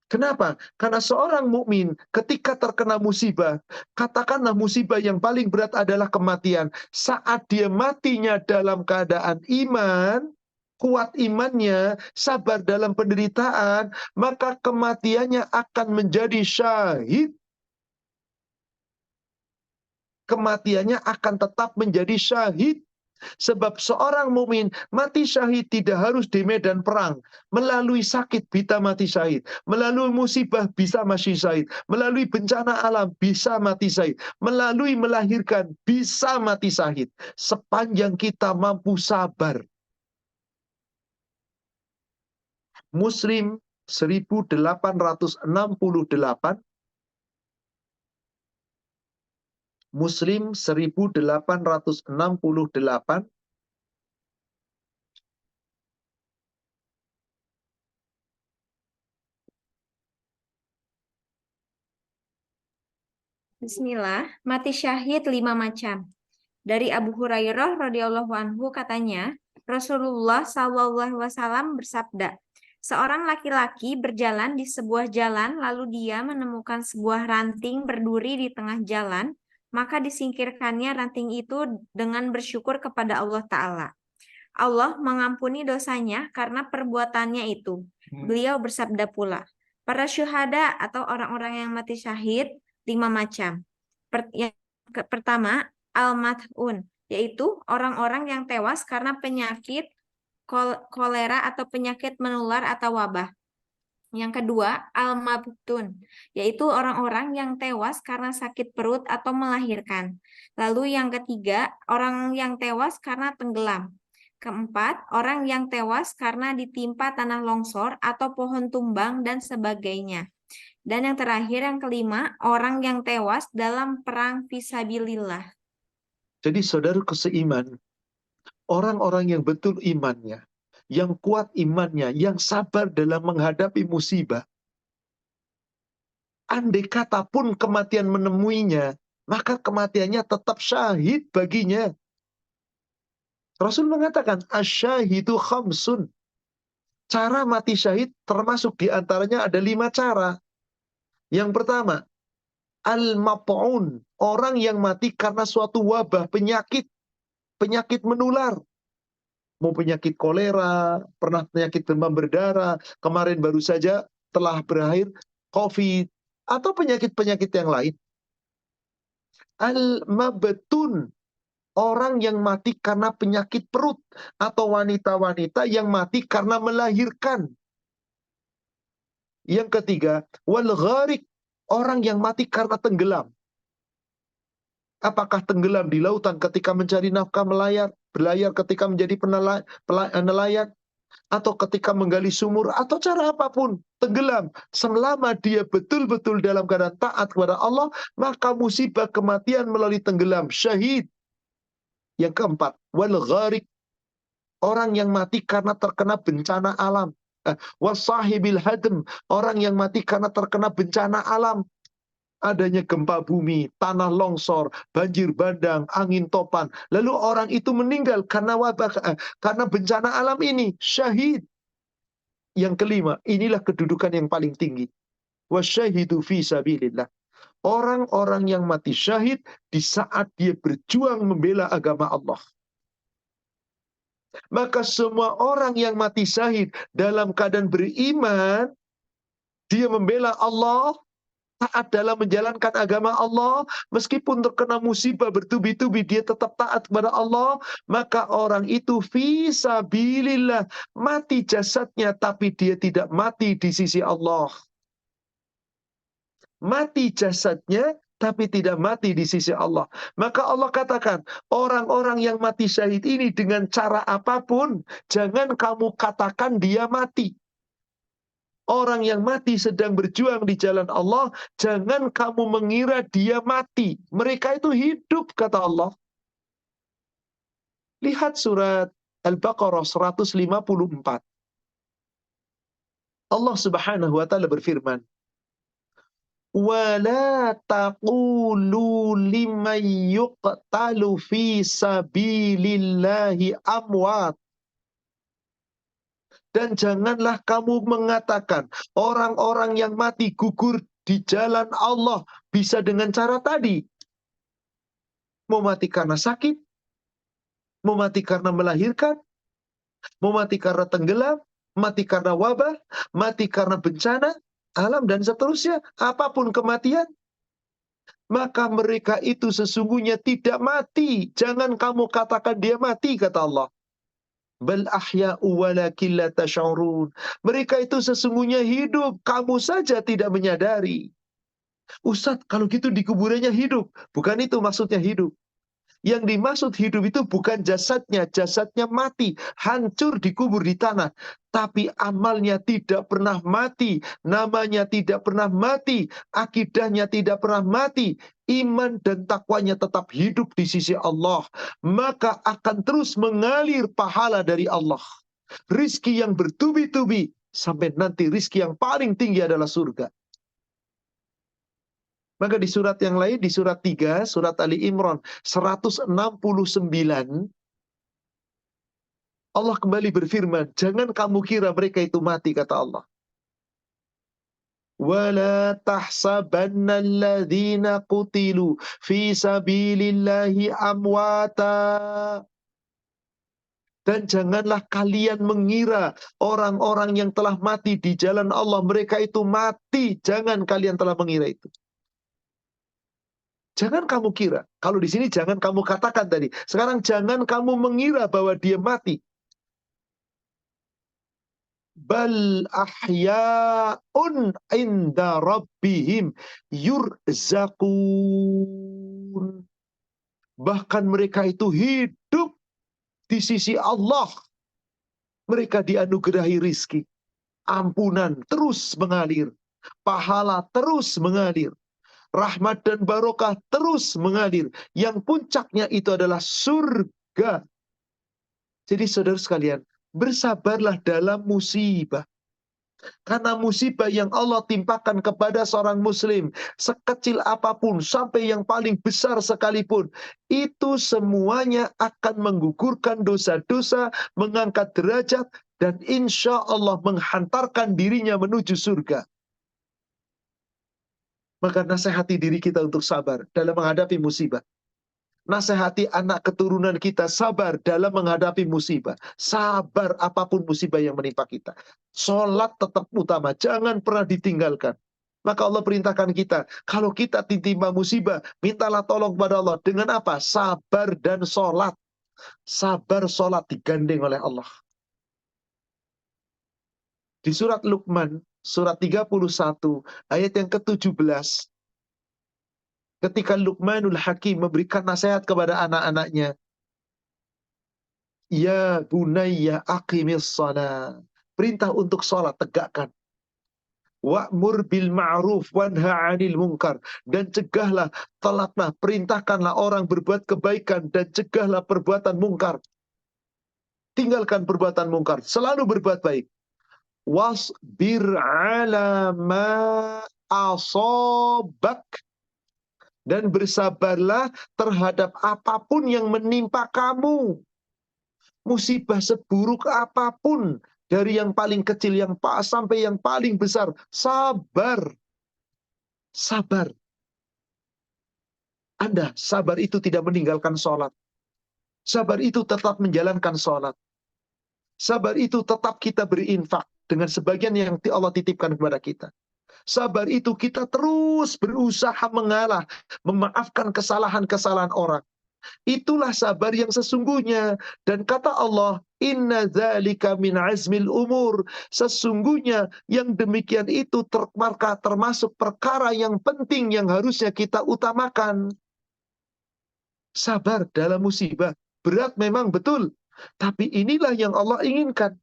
Kenapa? Karena seorang mukmin ketika terkena musibah, katakanlah musibah yang paling berat adalah kematian. Saat dia matinya dalam keadaan iman, kuat imannya, sabar dalam penderitaan, maka kematiannya akan menjadi syahid. Kematiannya akan tetap menjadi syahid. Sebab seorang mukmin mati syahid tidak harus di medan perang. Melalui sakit bisa mati syahid. Melalui musibah bisa mati syahid. Melalui bencana alam bisa mati syahid. Melalui melahirkan bisa mati syahid. Sepanjang kita mampu sabar. Muslim 1868. Muslim 1868. Bismillah, mati syahid 5 macam. Dari Abu Hurairah radhiyallahu anhu katanya, Rasulullah SAW bersabda, seorang laki-laki berjalan di sebuah jalan, lalu dia menemukan sebuah ranting berduri di tengah jalan, maka disingkirkannya ranting itu dengan bersyukur kepada Allah Ta'ala. Allah mengampuni dosanya karena perbuatannya itu. Beliau bersabda pula, para syuhada atau orang-orang yang mati syahid 5 macam. Pertama, al-mat'un, yaitu orang-orang yang tewas karena penyakit kolera atau penyakit menular atau wabah. Yang kedua, al-mabtun, yaitu orang-orang yang tewas karena sakit perut atau melahirkan. Lalu yang ketiga, orang yang tewas karena tenggelam. Keempat, orang yang tewas karena ditimpa tanah longsor atau pohon tumbang dan sebagainya. Dan yang terakhir, yang kelima, orang yang tewas dalam perang fisabilillah. Jadi saudaraku seiman, orang-orang yang betul imannya, yang kuat imannya, yang sabar dalam menghadapi musibah, andai kata pun kematian menemuinya, maka kematiannya tetap syahid baginya. Rasul mengatakan, asyahidu khamsun. Cara mati syahid termasuk diantaranya ada 5 cara. Yang pertama, al-map'un. Orang yang mati karena suatu wabah, penyakit menular. Mau penyakit kolera, pernah penyakit demam berdarah, kemarin baru saja telah berakhir COVID, atau penyakit-penyakit yang lain. Al-mabtun. Orang yang mati karena penyakit perut, atau wanita-wanita yang mati karena melahirkan. Yang ketiga, wal gharik, orang yang mati karena tenggelam. Apakah tenggelam di lautan ketika mencari nafkah berlayar ketika menjadi nelayan, atau ketika menggali sumur, atau cara apapun, tenggelam. Selama dia betul-betul dalam keadaan taat kepada Allah, maka musibah kematian melalui tenggelam, syahid. Yang keempat, wal gharik, orang yang mati karena terkena bencana alam. Wasahibil hadm, orang yang mati karena terkena bencana alam. Adanya gempa bumi, tanah longsor, banjir bandang, angin topan. Lalu orang itu meninggal karena wabah, karena bencana alam ini, syahid. Yang kelima, inilah kedudukan yang paling tinggi. Wasyahidu fi sabilillah. Orang-orang yang mati syahid di saat dia berjuang membela agama Allah. Maka semua orang yang mati syahid dalam keadaan beriman, dia membela Allah, taat dalam menjalankan agama Allah, meskipun terkena musibah bertubi-tubi, dia tetap taat kepada Allah, maka orang itu fisabilillah, mati jasadnya, tapi dia tidak mati di sisi Allah. Mati jasadnya, tapi tidak mati di sisi Allah. Maka Allah katakan, orang-orang yang mati syahid ini dengan cara apapun, jangan kamu katakan dia mati. Orang yang mati sedang berjuang di jalan Allah, jangan kamu mengira dia mati. Mereka itu hidup, kata Allah. Lihat surat Al-Baqarah 154. Allah Subhanahu wa taala berfirman, وَلَا تَقُولُوا لِمَنْ يُقْتَلُ فِي سَبِيلِ اللَّهِ أَمْوَاتٌ. Dan janganlah kamu mengatakan orang-orang yang mati gugur di jalan Allah bisa dengan cara tadi. Mau mati karena sakit, mau mati karena melahirkan, mau mati karena tenggelam, mati karena wabah, mati karena bencana alam dan seterusnya, apapun kematian, maka mereka itu sesungguhnya tidak mati. Jangan kamu katakan dia mati, kata Allah. Bal ahya'u walakin la tash'urun. Mereka itu sesungguhnya hidup, kamu saja tidak menyadari. Ustaz, kalau gitu di kuburannya hidup. Bukan itu maksudnya hidup. Yang dimaksud hidup itu bukan jasadnya mati, hancur dikubur di tanah. Tapi amalnya tidak pernah mati, namanya tidak pernah mati, akidahnya tidak pernah mati, iman dan takwanya tetap hidup di sisi Allah. Maka akan terus mengalir pahala dari Allah. Rizki yang bertubi-tubi, sampai nanti rizki yang paling tinggi adalah surga. Maka di surat yang lain, di surat 3, surat Ali Imran 169, Allah kembali berfirman, jangan kamu kira mereka itu mati, kata Allah. وَلَا تَحْسَبَنَّ الَّذِينَ قُتِلُوا فِي سَبِيلِ اللَّهِ أَمْوَاتًا. Dan janganlah kalian mengira orang-orang yang telah mati di jalan Allah, mereka itu mati. Jangan kalian telah mengira itu. Jangan kamu kira. Kalau di sini jangan kamu katakan tadi. Sekarang jangan kamu mengira bahwa dia mati. Bal ahya'un inda rabbihim yurzaqun. Bahkan mereka itu hidup di sisi Allah. Mereka dianugerahi rizki. Ampunan terus mengalir. Pahala terus mengalir. Rahmat dan barokah terus mengalir. Yang puncaknya itu adalah surga. Jadi saudara sekalian, bersabarlah dalam musibah. Karena musibah yang Allah timpakan kepada seorang muslim, sekecil apapun sampai yang paling besar sekalipun, itu semuanya akan menggugurkan dosa-dosa, mengangkat derajat, dan insya Allah menghantarkan dirinya menuju surga. Maka nasihati diri kita untuk sabar dalam menghadapi musibah. Nasihati anak keturunan kita sabar dalam menghadapi musibah. Sabar apapun musibah yang menimpa kita. Sholat tetap utama, jangan pernah ditinggalkan. Maka Allah perintahkan kita, kalau kita ditimpa musibah, mintalah tolong kepada Allah. Dengan apa? Sabar dan sholat. Sabar sholat digandeng oleh Allah. Di surat Luqman, surat 31, ayat yang ke-17, ketika Luqmanul Hakim memberikan nasihat kepada anak-anaknya, ya bunayya aqimis shalah. Perintah untuk sholat, tegakkan. Wa'mur bil ma'ruf wanha 'anil munkar. Dan cegahlah, tolaklah, perintahkanlah orang berbuat kebaikan dan cegahlah perbuatan mungkar. Tinggalkan perbuatan mungkar, selalu berbuat baik. Wasbir 'ala ma asabak. Dan bersabarlah terhadap apapun yang menimpa kamu. Musibah seburuk apapun, dari yang paling kecil yang sampai yang paling besar, sabar. Sabar. Anda sabar itu tidak meninggalkan sholat. Sabar itu tetap menjalankan sholat. Sabar itu tetap kita berinfak dengan sebagian yang Allah titipkan kepada kita. Sabar itu kita terus berusaha mengalah, memaafkan kesalahan-kesalahan orang. Itulah sabar yang sesungguhnya. Dan kata Allah, inna dzalika min azmil umur. Sesungguhnya yang demikian itu termasuk perkara yang penting yang harusnya kita utamakan. Sabar dalam musibah. Berat memang betul. Tapi inilah yang Allah inginkan.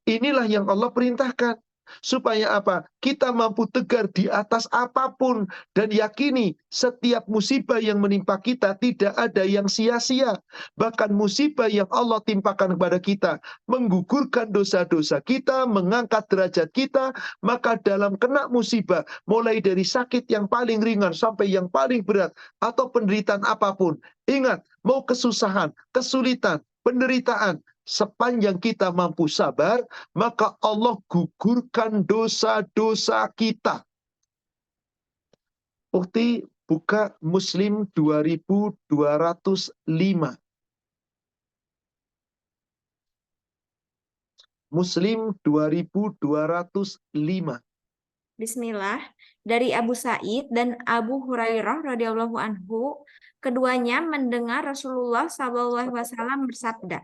Inilah yang Allah perintahkan. Supaya apa? Kita mampu tegar di atas apapun. Dan yakini setiap musibah yang menimpa kita tidak ada yang sia-sia. Bahkan musibah yang Allah timpakan kepada kita menggugurkan dosa-dosa kita, mengangkat derajat kita. Maka dalam kena musibah, mulai dari sakit yang paling ringan sampai yang paling berat, atau penderitaan apapun, ingat, mau kesusahan, kesulitan, penderitaan, sepanjang kita mampu sabar, maka Allah gugurkan dosa-dosa kita. Bukti, buka Muslim 2205. Muslim 2205. Bismillah. Dari Abu Sa'id dan Abu Hurairah radhiyallahu anhu, keduanya mendengar Rasulullah SAW bersabda,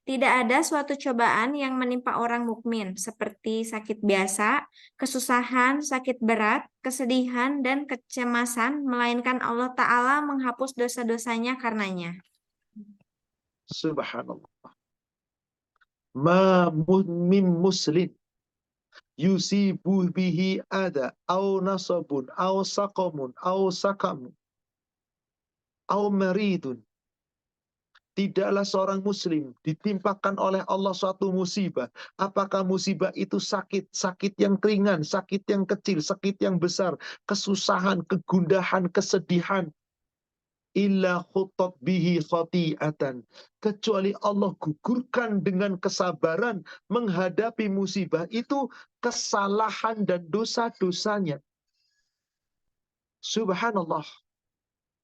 tidak ada suatu cobaan yang menimpa orang mukmin seperti sakit biasa, kesusahan, sakit berat, kesedihan, dan kecemasan, melainkan Allah Ta'ala menghapus dosa-dosanya karenanya. Subhanallah. Ma min muslim yusibu bihi ada au nasabun au saqamun au sakamun au maridun. Tidaklah seorang muslim ditimpakan oleh Allah suatu musibah. Apakah musibah itu sakit, sakit yang ringan, sakit yang kecil, sakit yang besar, kesusahan, kegundahan, kesedihan. Illa khutat bihi khati'atan. Kecuali Allah gugurkan dengan kesabaran menghadapi musibah itu kesalahan dan dosa-dosanya. Subhanallah.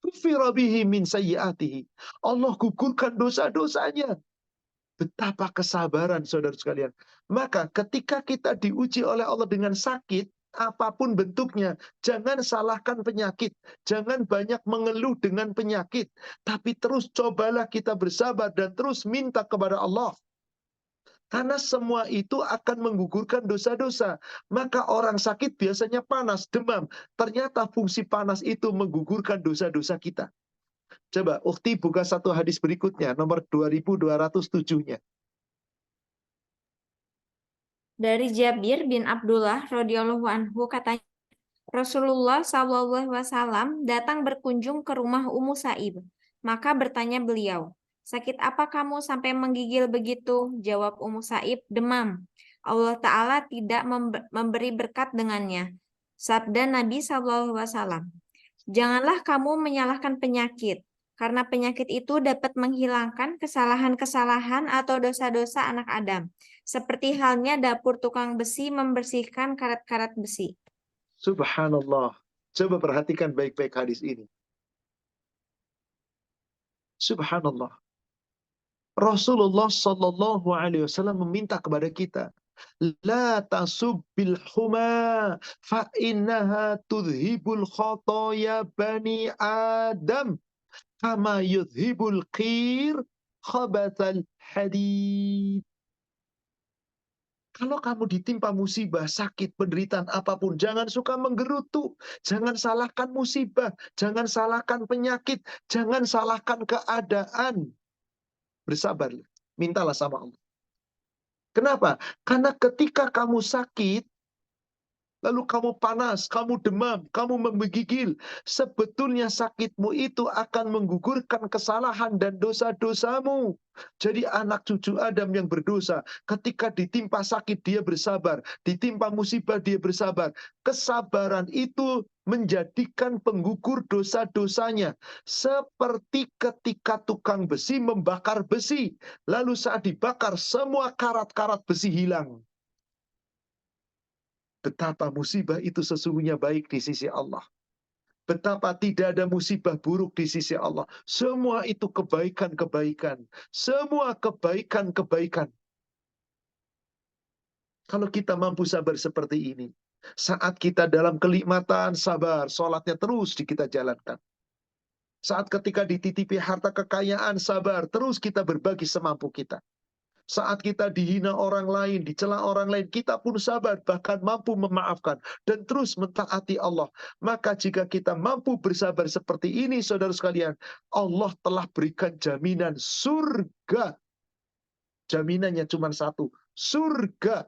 Ghufira bihi min sayyiatihi. Allah gugurkan dosa-dosanya. Betapa kesabaran, saudara sekalian. Maka ketika kita diuji oleh Allah dengan sakit, apapun bentuknya, jangan salahkan penyakit. Jangan banyak mengeluh dengan penyakit. Tapi terus cobalah kita bersabar dan terus minta kepada Allah. Karena semua itu akan menggugurkan dosa-dosa. Maka orang sakit biasanya panas, demam. Ternyata fungsi panas itu menggugurkan dosa-dosa kita. Coba, Ukhti buka satu hadis berikutnya, nomor 2207-nya. Dari Jabir bin Abdullah radhiyallahu anhu katanya, Rasulullah SAW datang berkunjung ke rumah Ummu Sa'ib. Maka bertanya beliau, sakit apa kamu sampai menggigil begitu? Jawab Ummu Sa'ib, demam. Allah Ta'ala tidak memberi berkat dengannya. Sabda Nabi SAW, janganlah kamu menyalahkan penyakit, karena penyakit itu dapat menghilangkan kesalahan-kesalahan atau dosa-dosa anak Adam. Seperti halnya dapur tukang besi membersihkan karat-karat besi. Subhanallah. Coba perhatikan baik-baik hadis ini. Subhanallah. Rasulullah Sallallahu Alaihi Wasallam meminta kepada kita, la tasubbil huma fa innaha tudhibul khotoya bani Adam kama yudhibul qir khabathal hadid. Kalau kamu ditimpa musibah, sakit, penderitaan apapun, jangan suka menggerutu. Jangan salahkan musibah. Jangan salahkan penyakit. Jangan salahkan keadaan. Bersabar. Mintalah sama Allah. Kenapa? Karena ketika kamu sakit, lalu kamu panas, kamu demam, kamu menggigil. Sebetulnya sakitmu itu akan menggugurkan kesalahan dan dosa-dosamu. Jadi anak cucu Adam yang berdosa, ketika ditimpa sakit dia bersabar, ditimpa musibah dia bersabar. Kesabaran itu menjadikan penggugur dosa-dosanya. Seperti ketika tukang besi membakar besi. Lalu saat dibakar semua karat-karat besi hilang. Betapa musibah itu sesungguhnya baik di sisi Allah. Betapa tidak ada musibah buruk di sisi Allah. Semua itu kebaikan-kebaikan. Semua kebaikan-kebaikan. Kalau kita mampu sabar seperti ini. Saat kita dalam kenikmatan, sabar. Sholatnya terus kita jalankan. Saat ketika dititipi harta kekayaan, sabar. Terus kita berbagi semampu kita. Saat kita dihina orang lain, dicela orang lain, kita pun sabar, bahkan mampu memaafkan, dan terus mentaati Allah. Maka jika kita mampu bersabar seperti ini, saudara sekalian, Allah telah berikan jaminan surga. Jaminannya cuma satu, surga.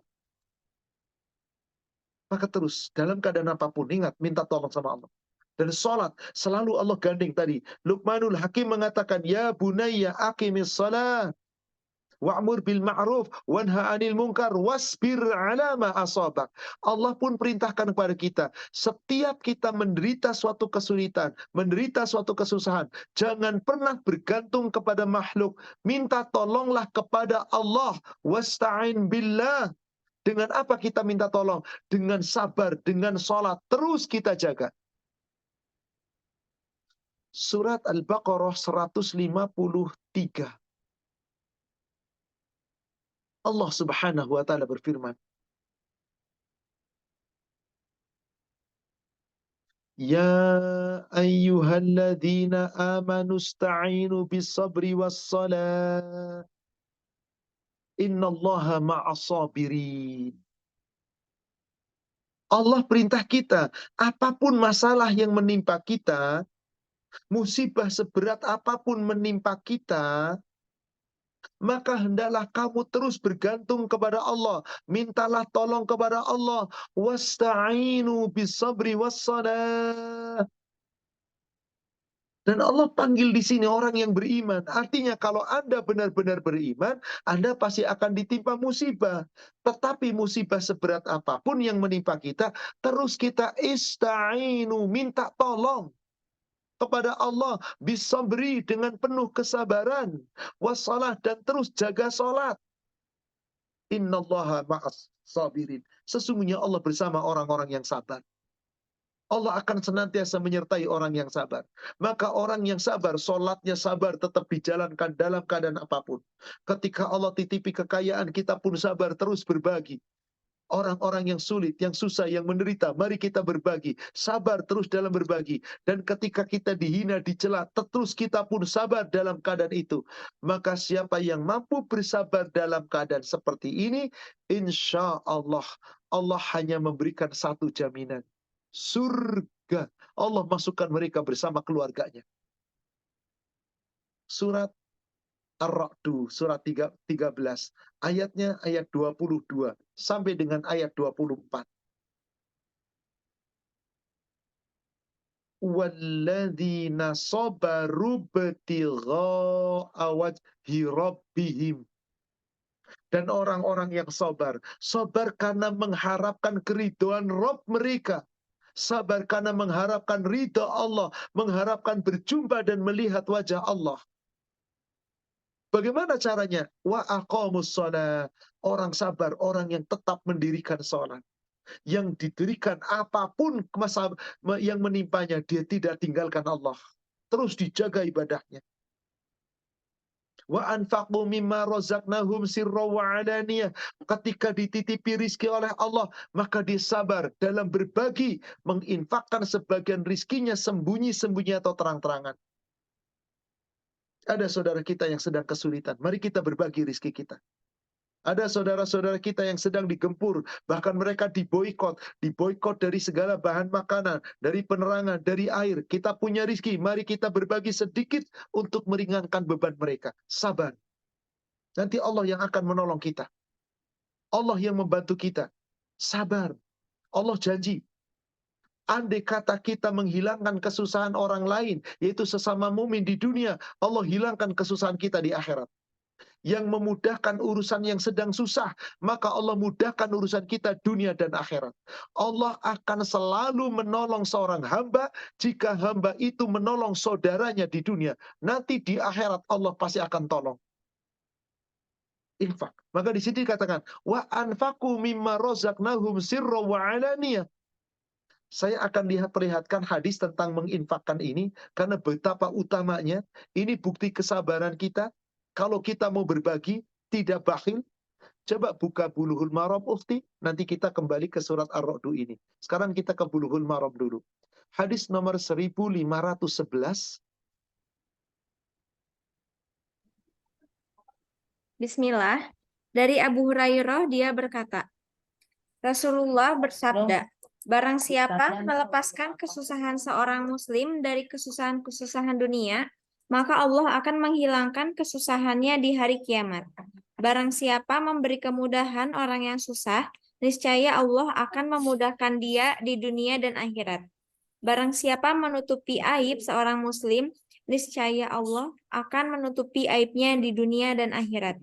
Maka terus, dalam keadaan apapun, ingat, minta tolong sama Allah. Dan sholat, selalu Allah gandeng tadi. Luqmanul Hakim mengatakan, ya bunayya aqimis salat. Wa'mur bil ma'ruf wanha 'anil munkar wasbir 'ala ma asabak. Allah pun perintahkan kepada kita, setiap kita menderita suatu kesulitan, menderita suatu kesusahan, jangan pernah bergantung kepada makhluk, minta tolonglah kepada Allah. Wasta'in billah. Dengan apa kita minta tolong? Dengan sabar, dengan sholat, terus kita jaga. Surat Al-Baqarah 153. Allah Subhanahu wa taala berfirman, ya ayyuhalladzina amanu ista'inu bis-sabri was-salah. Innallaha ma'as sabirin. Allah perintah kita, apapun masalah yang menimpa kita, musibah seberat apapun menimpa kita, maka hendaklah kamu terus bergantung kepada Allah. Mintalah tolong kepada Allah. Wasta'inu bis-sabri was-salah. Dan Allah panggil di sini orang yang beriman. Artinya kalau Anda benar-benar beriman, Anda pasti akan ditimpa musibah. Tetapi musibah seberat apapun yang menimpa kita, terus kita ista'inu, minta tolong kepada Allah, bisabri, dengan penuh kesabaran, wassalah, dan terus jaga salat. Innallaha ma'as sabirin. Sesungguhnya Allah bersama orang-orang yang sabar. Allah akan senantiasa menyertai orang yang sabar. Maka orang yang sabar, sholatnya sabar, tetap dijalankan dalam keadaan apapun. Ketika Allah titipi kekayaan, kita pun sabar, terus berbagi. Orang-orang yang sulit, yang susah, yang menderita, mari kita berbagi. Sabar terus dalam berbagi. Dan ketika kita dihina, dicela, terus kita pun sabar dalam keadaan itu. Maka siapa yang mampu bersabar dalam keadaan seperti ini, insya Allah, Allah hanya memberikan satu jaminan. Surga. Allah masukkan mereka bersama keluarganya. Surat Ar-Ra'du, surat 13. Ayatnya ayat 22 sampai dengan ayat 24. Walladzina sabaru btigha'a wajhi rabbihim. Dan orang-orang yang sabar. Sabar karena mengharapkan keridhaan Rabb mereka. Sabar karena mengharapkan ridha Allah. Mengharapkan berjumpa dan melihat wajah Allah. Bagaimana caranya? Wa aqamus shalah. Orang sabar, orang yang tetap mendirikan sholat. Yang didirikan apapun yang menimpanya, dia tidak tinggalkan Allah. Terus dijaga ibadahnya. Wa anfaqu mimma razaqnahum sirra wa alaniyah. Ketika dititipi rizki oleh Allah, maka dia sabar dalam berbagi, menginfakkan sebagian rizkinya sembunyi-sembunyi atau terang-terangan. Ada saudara kita yang sedang kesulitan, mari kita berbagi rizki kita. Ada saudara-saudara kita yang sedang digempur, bahkan mereka diboikot dari segala bahan makanan, dari penerangan, dari air. Kita punya rizki, mari kita berbagi sedikit untuk meringankan beban mereka. Sabar. Nanti Allah yang akan menolong kita. Allah yang membantu kita. Sabar. Allah janji. Andai kata kita menghilangkan kesusahan orang lain, yaitu sesama mumin di dunia, Allah hilangkan kesusahan kita di akhirat. Yang memudahkan urusan yang sedang susah, maka Allah mudahkan urusan kita dunia dan akhirat. Allah akan selalu menolong seorang hamba jika hamba itu menolong saudaranya di dunia. Nanti di akhirat Allah pasti akan tolong. Infak. Maka di sini dikatakan, wa anfaqu mimma razaqnahum sirra wa alaniyah. Saya akan perlihatkan hadis tentang menginfakkan ini, karena betapa utamanya. Ini bukti kesabaran kita. Kalau kita mau berbagi, tidak bakhil, coba buka Bulughul Maram Ufti, nanti kita kembali ke surat Ar-Ra'du ini. Sekarang kita ke Bulughul Maram dulu. Hadis nomor 1511. Bismillah. Dari Abu Hurairah dia berkata, Rasulullah bersabda, barang siapa melepaskan kesusahan seorang muslim dari kesusahan-kesusahan dunia, maka Allah akan menghilangkan kesusahannya di hari kiamat. Barang siapa memberi kemudahan orang yang susah, niscaya Allah akan memudahkan dia di dunia dan akhirat. Barang siapa menutupi aib seorang muslim, niscaya Allah akan menutupi aibnya di dunia dan akhirat.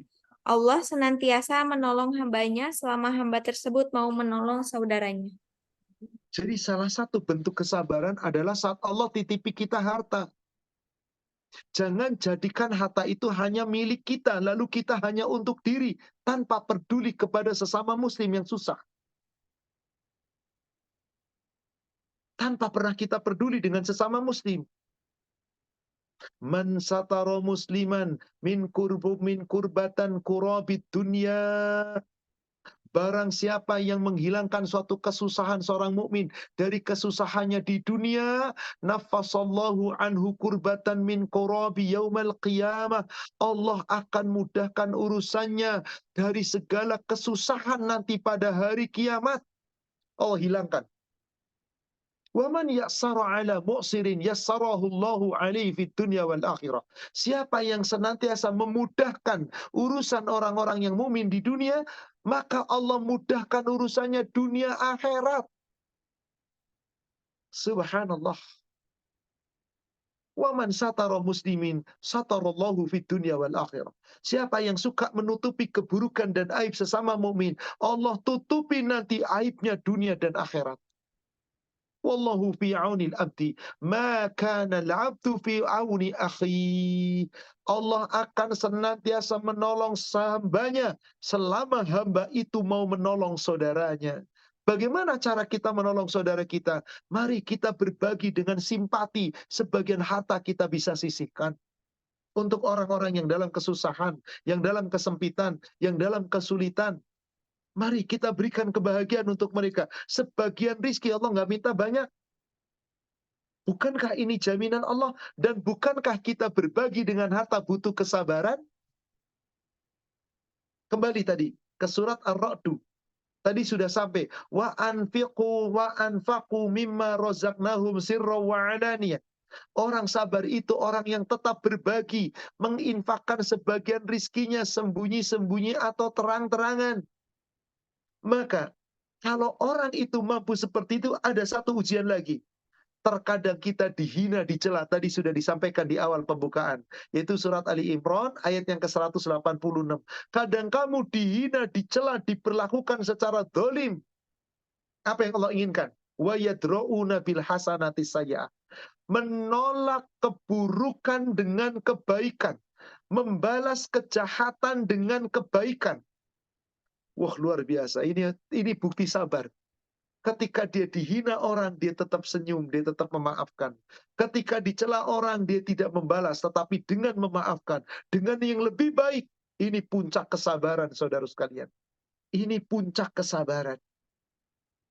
Allah senantiasa menolong hambanya selama hamba tersebut mau menolong saudaranya. Jadi salah satu bentuk kesabaran adalah saat Allah titipi kita harta. Jangan jadikan harta itu hanya milik kita, lalu kita hanya untuk diri, tanpa peduli kepada sesama muslim yang susah. Tanpa pernah kita peduli dengan sesama muslim. Man satara musliman min kurbatan kurabid dunya. Barang siapa yang menghilangkan suatu kesusahan seorang mukmin dari kesusahannya di dunia, nafasallahu anhu kurbatan min qurabi yaumal qiyamah. Allah akan mudahkan urusannya dari segala kesusahan nanti pada hari kiamat. Allah hilangkan. Wa man yassara ala mu'sirin yassarahu Allahu alaihi fid dunya wal akhirah. Siapa yang senantiasa memudahkan urusan orang-orang yang mukmin di dunia, maka Allah mudahkan urusannya dunia akhirat. Subhanallah. Wa man satara muslimin satarallahu fid dunya wal akhirah. Siapa yang suka menutupi keburukan dan aib sesama mukmin, Allah tutupi nanti aibnya dunia dan akhirat. Wallahu fi aunil abdi ma kana al-'abdu fi auni akhi. Allah akan senantiasa menolong hambanya selama hamba itu mau menolong saudaranya. Bagaimana cara kita menolong saudara kita? Mari kita berbagi dengan simpati. Sebagian harta kita bisa sisihkan untuk orang-orang yang dalam kesusahan, yang dalam kesempitan, yang dalam kesulitan. Mari kita berikan kebahagiaan untuk mereka. Sebagian rizki Allah nggak minta banyak. Bukankah ini jaminan Allah? Dan bukankah kita berbagi dengan harta butuh kesabaran? Kembali tadi ke surat Ar-Ra'du. Tadi sudah sampai wa anfiqu wa anfaqu mimma razaqnahum sirra wa alaniyah. Orang sabar itu orang yang tetap berbagi, menginfakkan sebagian rizkinya sembunyi-sembunyi atau terang-terangan. Maka kalau orang itu mampu seperti itu, ada satu ujian lagi. Terkadang kita dihina, dicela. Tadi sudah disampaikan di awal pembukaan. Yaitu surat Ali Imran ayat yang ke-186. Kadang kamu dihina, dicela, diperlakukan secara dolim. Apa yang Allah inginkan? Wa yadra'una bil hasanati sayyi'ah. Menolak keburukan dengan kebaikan. Membalas kejahatan dengan kebaikan. Wah, luar biasa. Ini bukti sabar. Ketika dia dihina orang, dia tetap senyum, dia tetap memaafkan. Ketika dicela orang, dia tidak membalas, tetapi dengan memaafkan. Dengan yang lebih baik. Ini puncak kesabaran, saudara sekalian. Ini puncak kesabaran.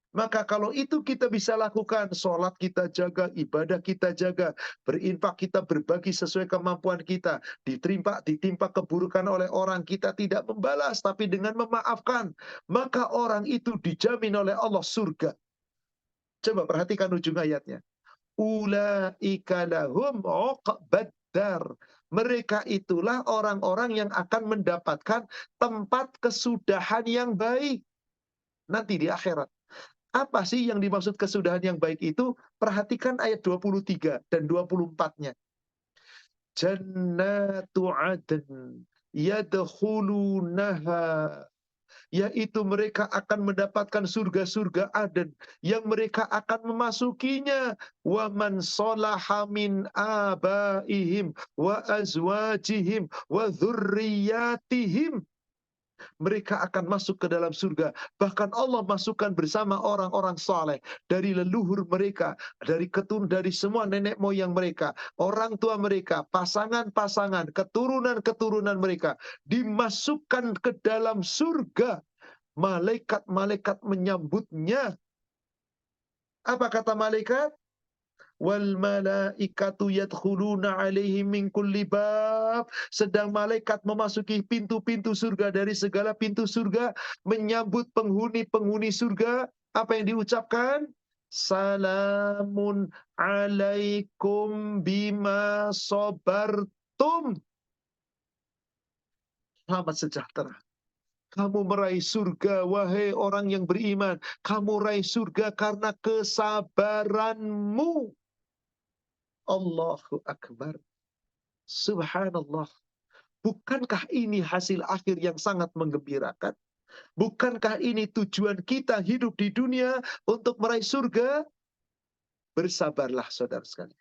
Maka kalau itu kita bisa lakukan, sholat kita jaga, ibadah kita jaga, berinfak kita berbagi sesuai kemampuan kita, ditimpa keburukan oleh orang, kita tidak membalas, tapi dengan memaafkan, maka orang itu dijamin oleh Allah surga. Coba perhatikan ujung ayatnya. Ulaika lahum uqbad dar. Mereka itulah orang-orang yang akan mendapatkan tempat kesudahan yang baik nanti di akhirat. Apa sih yang dimaksud kesudahan yang baik itu? Perhatikan ayat 23 dan 24-nya. Jannatu adn yadkhulunaha, yaitu mereka akan mendapatkan surga-surga Aden yang mereka akan memasukinya. Wa man salaha min abaihim wa azwajihim wa dzurriyyatihim. Mereka akan masuk ke dalam surga. Bahkan Allah masukkan bersama orang-orang saleh dari leluhur mereka, dari semua nenek moyang mereka, orang tua mereka, pasangan-pasangan, keturunan-keturunan mereka dimasukkan ke dalam surga. Malaikat-malaikat menyambutnya. Apa kata malaikat? Wal malaikatu yadkhuluna alaihim min kulli bab. Sedang malaikat memasuki pintu-pintu surga, dari segala pintu surga, menyambut penghuni-penghuni surga. Apa yang diucapkan? Salamun alaikum bima sabartum. Selamat sejahtera. Kamu meraih surga, wahai orang yang beriman. Kamu raih surga karena kesabaranmu. Allahu Akbar. Subhanallah. Bukankah ini hasil akhir yang sangat menggembirakan? Bukankah ini tujuan kita hidup di dunia untuk meraih surga? Bersabarlah saudara sekalian.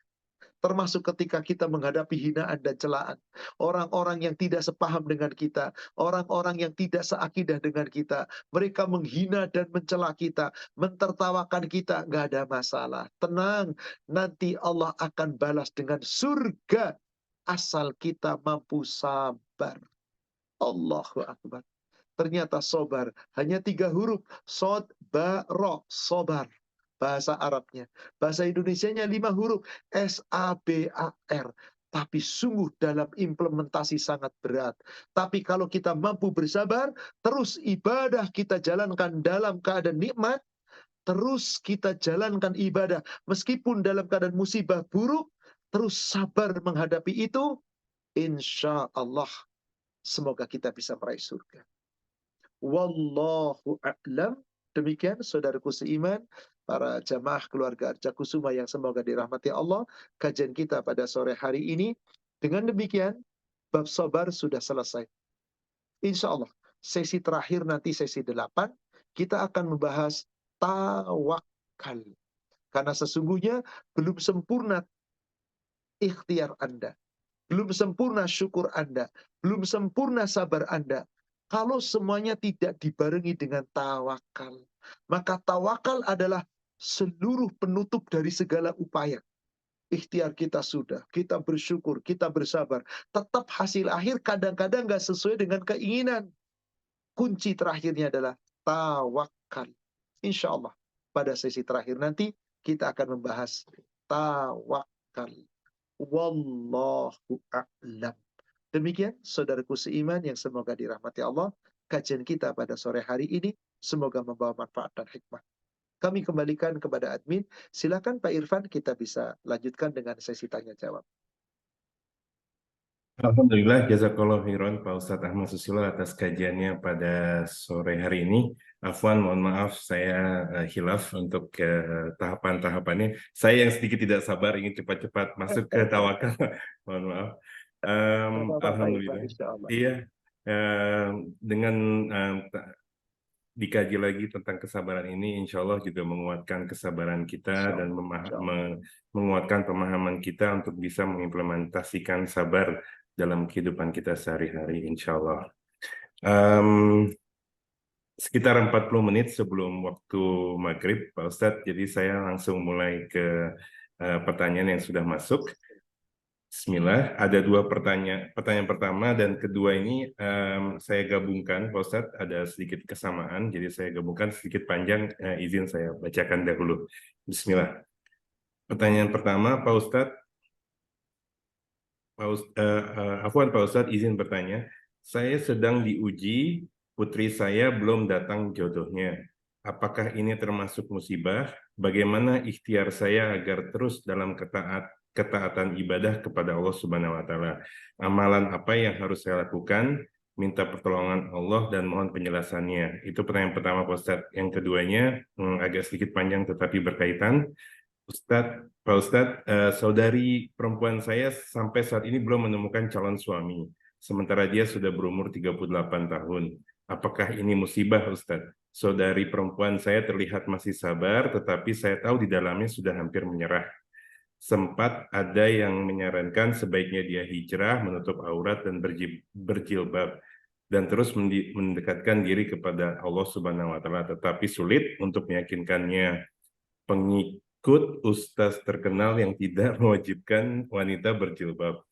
Termasuk ketika kita menghadapi hinaan dan celaan. Orang-orang yang tidak sepaham dengan kita. Orang-orang yang tidak seakidah dengan kita. Mereka menghina dan mencela kita. Mentertawakan kita. Nggak ada masalah. Tenang. Nanti Allah akan balas dengan surga. Asal kita mampu sabar. Allahu Akbar. Ternyata sobar. Hanya 3 huruf. Sod, ba, ro. Sobar. Bahasa Arabnya. Bahasa Indonesianya 5 huruf. S-A-B-A-R. Tapi sungguh dalam implementasi sangat berat. Tapi kalau kita mampu bersabar, terus ibadah kita jalankan dalam keadaan nikmat, terus kita jalankan ibadah meskipun dalam keadaan musibah buruk, terus sabar menghadapi itu, insya Allah semoga kita bisa meraih surga. Wallahu a'lam. Demikian saudaraku seiman, para jamaah keluarga Arca Kusuma yang semoga dirahmati Allah, kajian kita pada sore hari ini. Dengan demikian, bab sabar sudah selesai. Insya Allah, sesi terakhir nanti sesi 8, kita akan membahas tawakal. Karena sesungguhnya belum sempurna ikhtiar Anda. Belum sempurna syukur Anda. Belum sempurna sabar Anda. Kalau semuanya tidak dibarengi dengan tawakal. Maka tawakal adalah seluruh penutup dari segala upaya. Ikhtiar kita sudah, kita bersyukur, kita bersabar. Tetap hasil akhir kadang-kadang nggak sesuai dengan keinginan. Kunci terakhirnya adalah tawakal. Insya Allah pada sesi terakhir nanti kita akan membahas tawakal. Wallahu a'lam. Demikian saudaraku seiman yang semoga dirahmati Allah. Kajian kita pada sore hari ini semoga membawa manfaat dan hikmah. Kami kembalikan kepada admin. Silakan Pak Irfan, kita bisa lanjutkan dengan sesi tanya jawab. Alhamdulillah, jazakallah khairan Pak Ustadz Ahmad Susilo atas kajiannya pada sore hari ini. Afwan, mohon maaf saya hilaf untuk tahapan-tahapannya. Saya yang sedikit tidak sabar ingin cepat-cepat masuk ke tawakal. Mohon maaf. Alhamdulillah. Iya, dengan dikaji lagi tentang kesabaran ini, insya Allah juga menguatkan kesabaran kita dan menguatkan pemahaman kita untuk bisa mengimplementasikan sabar dalam kehidupan kita sehari-hari, insya Allah. Sekitar 40 menit sebelum waktu maghrib, Pak Ustadz, jadi saya langsung mulai ke pertanyaan yang sudah masuk. Bismillah, ada dua pertanyaan. Pertanyaan pertama dan kedua ini saya gabungkan, Pak Ustadz, ada sedikit kesamaan, jadi saya gabungkan sedikit panjang, izin saya bacakan dahulu. Bismillah. Pertanyaan pertama, Pak Ustadz, Afwan Pak Ustadz, izin bertanya, saya sedang diuji, putri saya belum datang jodohnya. Apakah ini termasuk musibah? Bagaimana ikhtiar saya agar terus dalam ketaatan ibadah kepada Allah Subhanahu wa Ta'ala? Amalan apa yang harus saya lakukan? Minta pertolongan Allah dan mohon penjelasannya. Itu pertanyaan pertama Pak Ustadz. Yang keduanya agak sedikit panjang tetapi berkaitan. Pak Ustadz, saudari perempuan saya sampai saat ini belum menemukan calon suami, sementara dia sudah berumur 38 tahun. Apakah ini musibah, Ustadz? Saudari perempuan saya terlihat masih sabar, tetapi saya tahu di dalamnya sudah hampir menyerah. Sempat ada yang menyarankan sebaiknya dia hijrah, menutup aurat, dan berjilbab, dan terus mendekatkan diri kepada Allah Subhanahu wa Ta'ala, tetapi sulit untuk meyakinkannya. Pengikut ustaz terkenal yang tidak mewajibkan wanita berjilbab.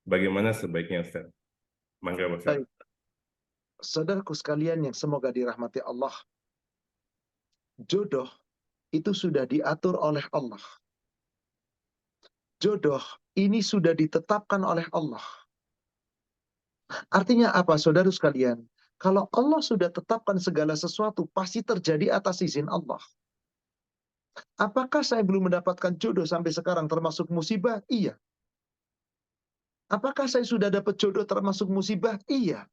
Bagaimana sebaiknya, Ustaz? Mangga, Ustaz. Saudaraku sekalian yang semoga dirahmati Allah, jodoh itu sudah diatur oleh Allah. Jodoh ini sudah ditetapkan oleh Allah. Artinya apa, saudara sekalian? Kalau Allah sudah tetapkan segala sesuatu, pasti terjadi atas izin Allah. Apakah saya belum mendapatkan jodoh sampai sekarang termasuk musibah? Iya. Apakah saya sudah dapat jodoh termasuk musibah? Iya.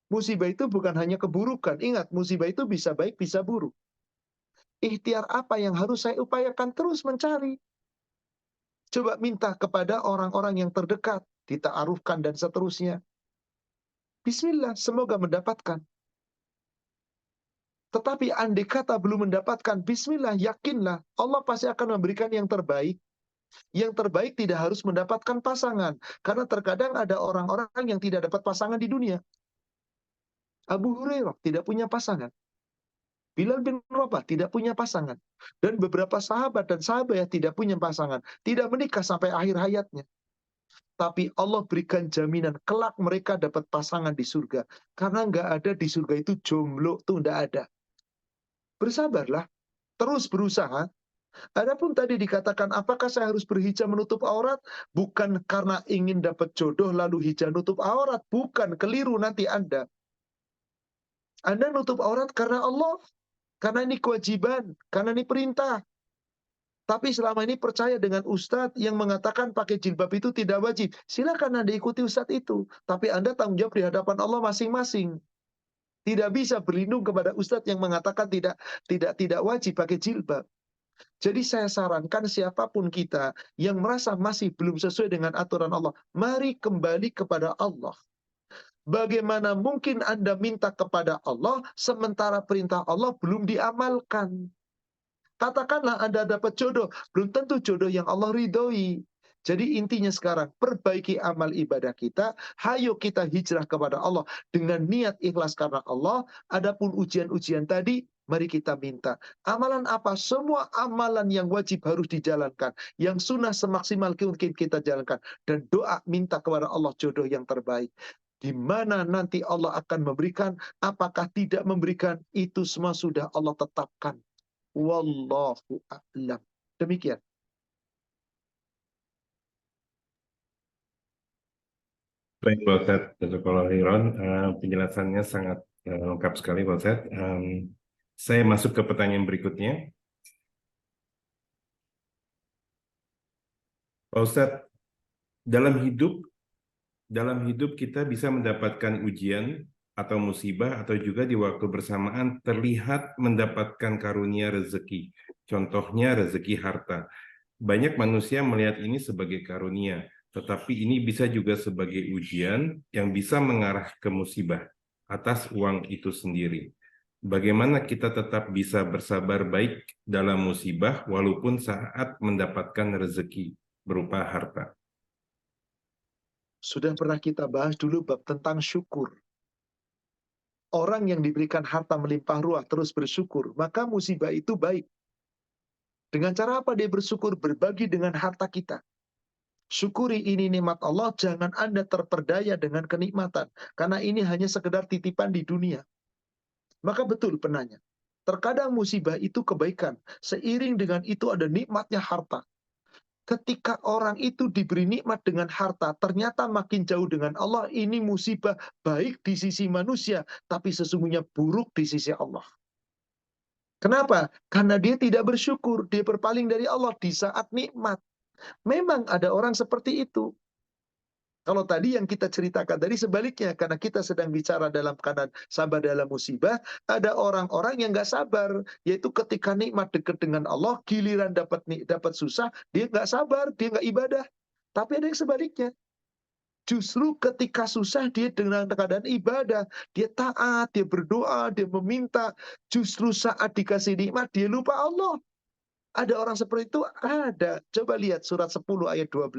Musibah itu bukan hanya keburukan. Ingat, musibah itu bisa baik, bisa buruk. Ikhtiar apa yang harus saya upayakan? Terus mencari. Coba minta kepada orang-orang yang terdekat, dita'arufkan dan seterusnya. Bismillah, semoga mendapatkan. Tetapi andai kata belum mendapatkan, bismillah, yakinlah, Allah pasti akan memberikan yang terbaik. Yang terbaik tidak harus mendapatkan pasangan. Karena terkadang ada orang-orang yang tidak dapat pasangan di dunia. Abu Hurairah tidak punya pasangan. Bilal bin Rabah tidak punya pasangan. Dan beberapa sahabat dan sahabat yang tidak punya pasangan. Tidak menikah sampai akhir hayatnya. Tapi Allah berikan jaminan kelak mereka dapat pasangan di surga. Karena nggak ada di surga itu jomblo, itu nggak ada. Bersabarlah, terus berusaha. Adapun tadi dikatakan, apakah saya harus berhijab menutup aurat? Bukan karena ingin dapat jodoh lalu hijab nutup aurat. Bukan, keliru nanti Anda. Anda nutup aurat karena Allah. Karena ini kewajiban, karena ini perintah. Tapi selama ini percaya dengan ustadz yang mengatakan pakai jilbab itu tidak wajib. Silakan Anda ikuti ustadz itu. Tapi Anda tanggung jawab di hadapan Allah masing-masing. Tidak bisa berlindung kepada ustadz yang mengatakan tidak wajib pakai jilbab. Jadi saya sarankan siapapun kita yang merasa masih belum sesuai dengan aturan Allah, mari kembali kepada Allah. Bagaimana mungkin Anda minta kepada Allah sementara perintah Allah belum diamalkan? Katakanlah Anda dapat jodoh, belum tentu jodoh yang Allah ridhoi. Jadi intinya sekarang, perbaiki amal ibadah kita, hayo kita hijrah kepada Allah dengan niat ikhlas karena Allah. Adapun ujian-ujian tadi, mari kita minta. Amalan apa? Semua amalan yang wajib harus dijalankan. Yang sunnah semaksimal mungkin kita jalankan. Dan doa minta kepada Allah jodoh yang terbaik. Di mana nanti Allah akan memberikan, apakah tidak memberikan, itu semua sudah Allah tetapkan. Wallahu a'lam. Demikian. Baik, Pak Ustadz, Jazakallahu khairan. Penjelasannya sangat lengkap sekali, Pak Ustadz. Saya masuk ke pertanyaan berikutnya. Pak Ustadz, dalam hidup kita bisa mendapatkan ujian atau musibah atau juga di waktu bersamaan terlihat mendapatkan karunia rezeki. Contohnya rezeki harta. Banyak manusia melihat ini sebagai karunia, tetapi ini bisa juga sebagai ujian yang bisa mengarah ke musibah atas uang itu sendiri. Bagaimana kita tetap bisa bersabar baik dalam musibah walaupun saat mendapatkan rezeki berupa harta? Sudah pernah kita bahas dulu bab tentang syukur. Orang yang diberikan harta melimpah ruah terus bersyukur, maka musibah itu baik. Dengan cara apa dia bersyukur? Berbagi dengan harta kita. Syukuri ini nikmat Allah, jangan Anda terperdaya dengan kenikmatan. Karena ini hanya sekedar titipan di dunia. Maka betul penanya. Terkadang musibah itu kebaikan. Seiring dengan itu ada nikmatnya harta. Ketika orang itu diberi nikmat dengan harta, ternyata makin jauh dengan Allah, ini musibah baik di sisi manusia, tapi sesungguhnya buruk di sisi Allah. Kenapa? Karena dia tidak bersyukur, dia berpaling dari Allah di saat nikmat. Memang ada orang seperti itu. Kalau tadi yang kita ceritakan tadi sebaliknya, karena kita sedang bicara dalam keadaan sabar dalam musibah, ada orang-orang yang nggak sabar, yaitu ketika nikmat dekat dengan Allah, giliran dapat susah, dia nggak sabar, dia nggak ibadah. Tapi ada yang sebaliknya. Justru ketika susah dia dengan keadaan ibadah, dia taat, dia berdoa, dia meminta. Justru saat dikasih nikmat dia lupa Allah. Ada orang seperti itu? Ada. Coba lihat surat 10 ayat 12.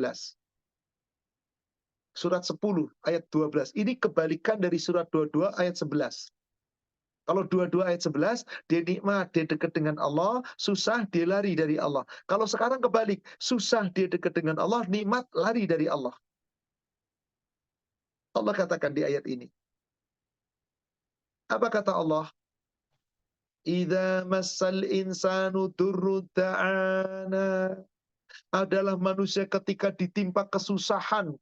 Surat 10 ayat 12. Ini kebalikan dari surat 22 ayat 11. Kalau 22 ayat 11, dia nikmat, dia dekat dengan Allah, susah, dia lari dari Allah. Kalau sekarang kebalik, susah, dia dekat dengan Allah, nikmat, lari dari Allah. Allah katakan di ayat ini. Apa kata Allah? Idza massal insanu durrun da'ana. Adalah manusia ketika ditimpa kesusahan,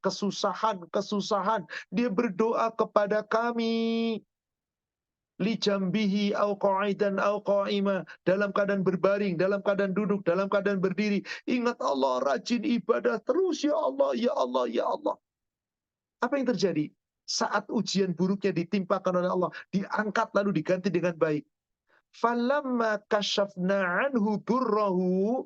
dia berdoa kepada kami. Lijambihi au qa'idan au qa'ima, dalam keadaan berbaring, dalam keadaan duduk, dalam keadaan berdiri. Ingat Allah, rajin ibadah terus, ya Allah, ya Allah, ya Allah. Apa yang terjadi? Saat ujian buruknya ditimpakan oleh Allah, diangkat lalu diganti dengan baik. Falamma kashafna anhu durrahu,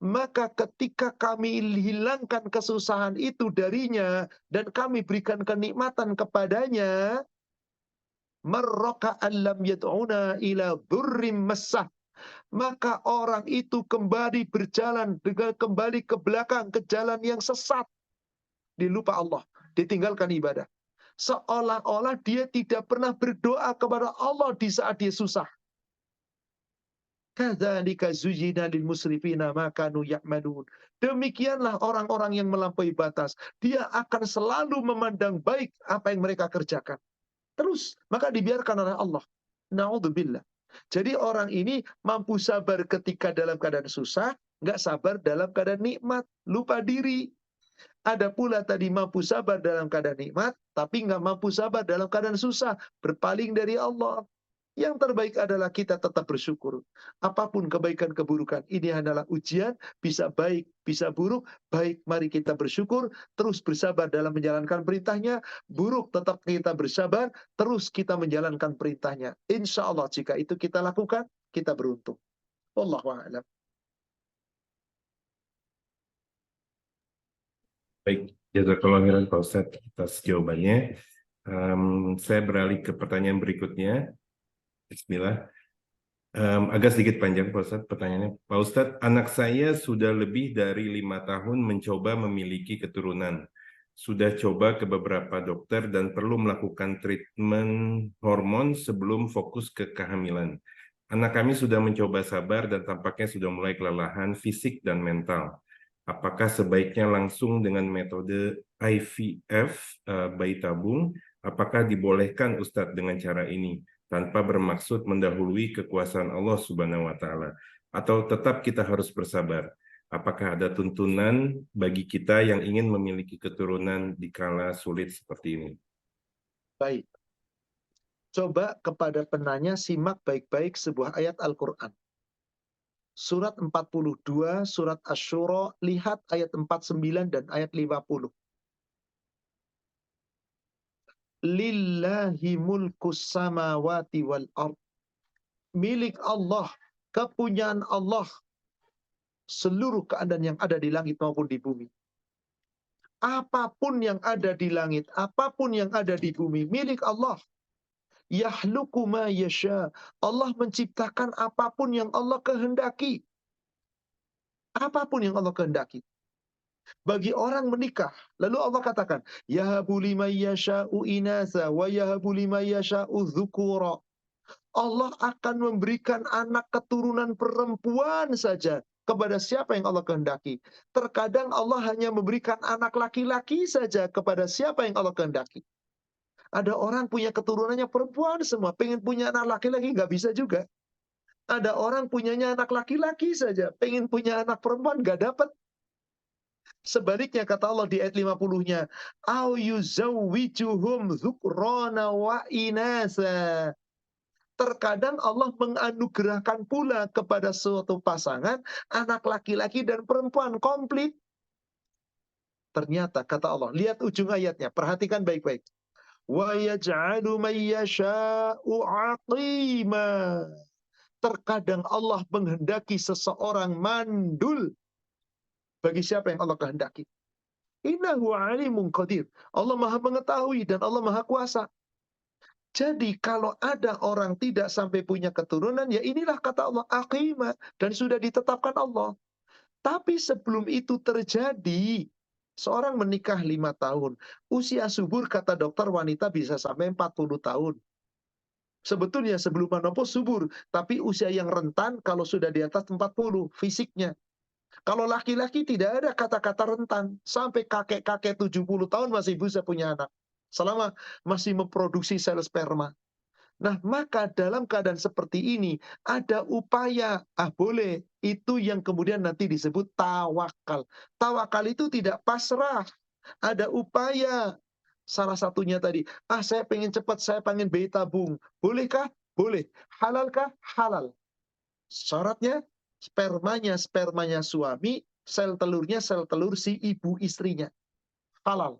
maka ketika kami hilangkan kesusahan itu darinya dan kami berikan kenikmatan kepadanya, marraka allam yad'una ila dhurrim massah, maka orang itu kembali berjalan dengan kembali ke belakang, ke jalan yang sesat. Dia lupa Allah, ditinggalkan ibadah. Seolah-olah dia tidak pernah berdoa kepada Allah di saat dia susah. Kadzalika zuyyina lil musrifina ma kanu ya'malun. Demikianlah orang-orang yang melampaui batas. Dia akan selalu memandang baik apa yang mereka kerjakan. Terus, maka dibiarkan oleh Allah. Na'udzubillah. Jadi orang ini mampu sabar ketika dalam keadaan susah, nggak sabar dalam keadaan nikmat, lupa diri. Ada pula tadi mampu sabar dalam keadaan nikmat, tapi nggak mampu sabar dalam keadaan susah, berpaling dari Allah. Yang terbaik adalah kita tetap bersyukur. Apapun kebaikan keburukan, ini adalah ujian, bisa baik, bisa buruk. Baik, mari kita bersyukur, terus bersabar dalam menjalankan perintahnya. Buruk, tetap kita bersabar, terus kita menjalankan perintahnya. Insya Allah jika itu kita lakukan, kita beruntung. Wallahu a'lam. Baik, jazakallahu khairan Pak Ustadz atas jawabannya. Saya beralih ke pertanyaan berikutnya. Bismillah. Agak sedikit panjang Pak Ustadz pertanyaannya. Pak Ustadz, anak saya sudah lebih dari 5 tahun mencoba memiliki keturunan. Sudah coba ke beberapa dokter dan perlu melakukan treatment hormon sebelum fokus ke kehamilan. Anak kami sudah mencoba sabar dan tampaknya sudah mulai kelelahan fisik dan mental. Apakah sebaiknya langsung dengan metode IVF, bayi tabung? Apakah dibolehkan Ustadz dengan cara ini? Tanpa bermaksud mendahului kekuasaan Allah Subhanahu wa Ta'ala, atau tetap kita harus bersabar? Apakah ada tuntunan bagi kita yang ingin memiliki keturunan di kala sulit seperti ini? Baik. Coba kepada penanya simak baik-baik sebuah ayat Al-Quran. Surat 42, surat Asy-Syura, lihat ayat 49 dan ayat 50. Lillahi mulkus samawati wal ard. Milik Allah, kepunyaan Allah, seluruh keadaan yang ada di langit maupun di bumi. Apapun yang ada di langit, apapun yang ada di bumi, milik Allah. Yahluku ma yasha. Allah menciptakan apapun yang Allah kehendaki. Apapun yang Allah kehendaki. Bagi orang menikah, lalu Allah katakan, yahabu liman yasha'u inatha wa yahabu liman yasha'u dzukura. Allah akan memberikan anak keturunan perempuan saja kepada siapa yang Allah kehendaki. Terkadang Allah hanya memberikan anak laki-laki saja kepada siapa yang Allah kehendaki. Ada orang punya keturunannya perempuan semua, pengen punya anak laki-laki nggak bisa juga. Ada orang punyanya anak laki-laki saja, pengen punya anak perempuan nggak dapat. Sebaliknya kata Allah di ayat 50-nya, au yuzawwijuhum dzukrana wa inasa. Terkadang Allah menganugerahkan pula kepada suatu pasangan anak laki-laki dan perempuan komplit. Ternyata kata Allah, lihat ujung ayatnya, perhatikan baik-baik. Wa yaj'alu man yasha'u 'aqima. Terkadang Allah menghendaki seseorang mandul bagi siapa yang Allah kehendaki. Innahu 'alimun qadir. Allah Maha mengetahui dan Allah Maha kuasa. Jadi kalau ada orang tidak sampai punya keturunan, ya inilah kata Allah, aqima, dan sudah ditetapkan Allah. Tapi sebelum itu terjadi, seorang menikah 5 tahun, usia subur kata dokter wanita bisa sampai 40 tahun. Sebetulnya sebelum menopause subur, tapi usia yang rentan kalau sudah di atas 40 fisiknya. Kalau laki-laki tidak ada kata-kata rentan, sampai kakek-kakek 70 tahun masih bisa punya anak. Selama masih memproduksi sel sperma. Nah, maka dalam keadaan seperti ini, ada upaya, boleh, itu yang kemudian nanti disebut tawakal. Tawakal itu tidak pasrah, ada upaya. Salah satunya tadi, saya pengen cepat, saya pengen bayi tabung. Bolehkah? Boleh. Halalkah? Halal. Syaratnya, spermanya suami, sel telurnya sel telur si ibu istrinya. Halal.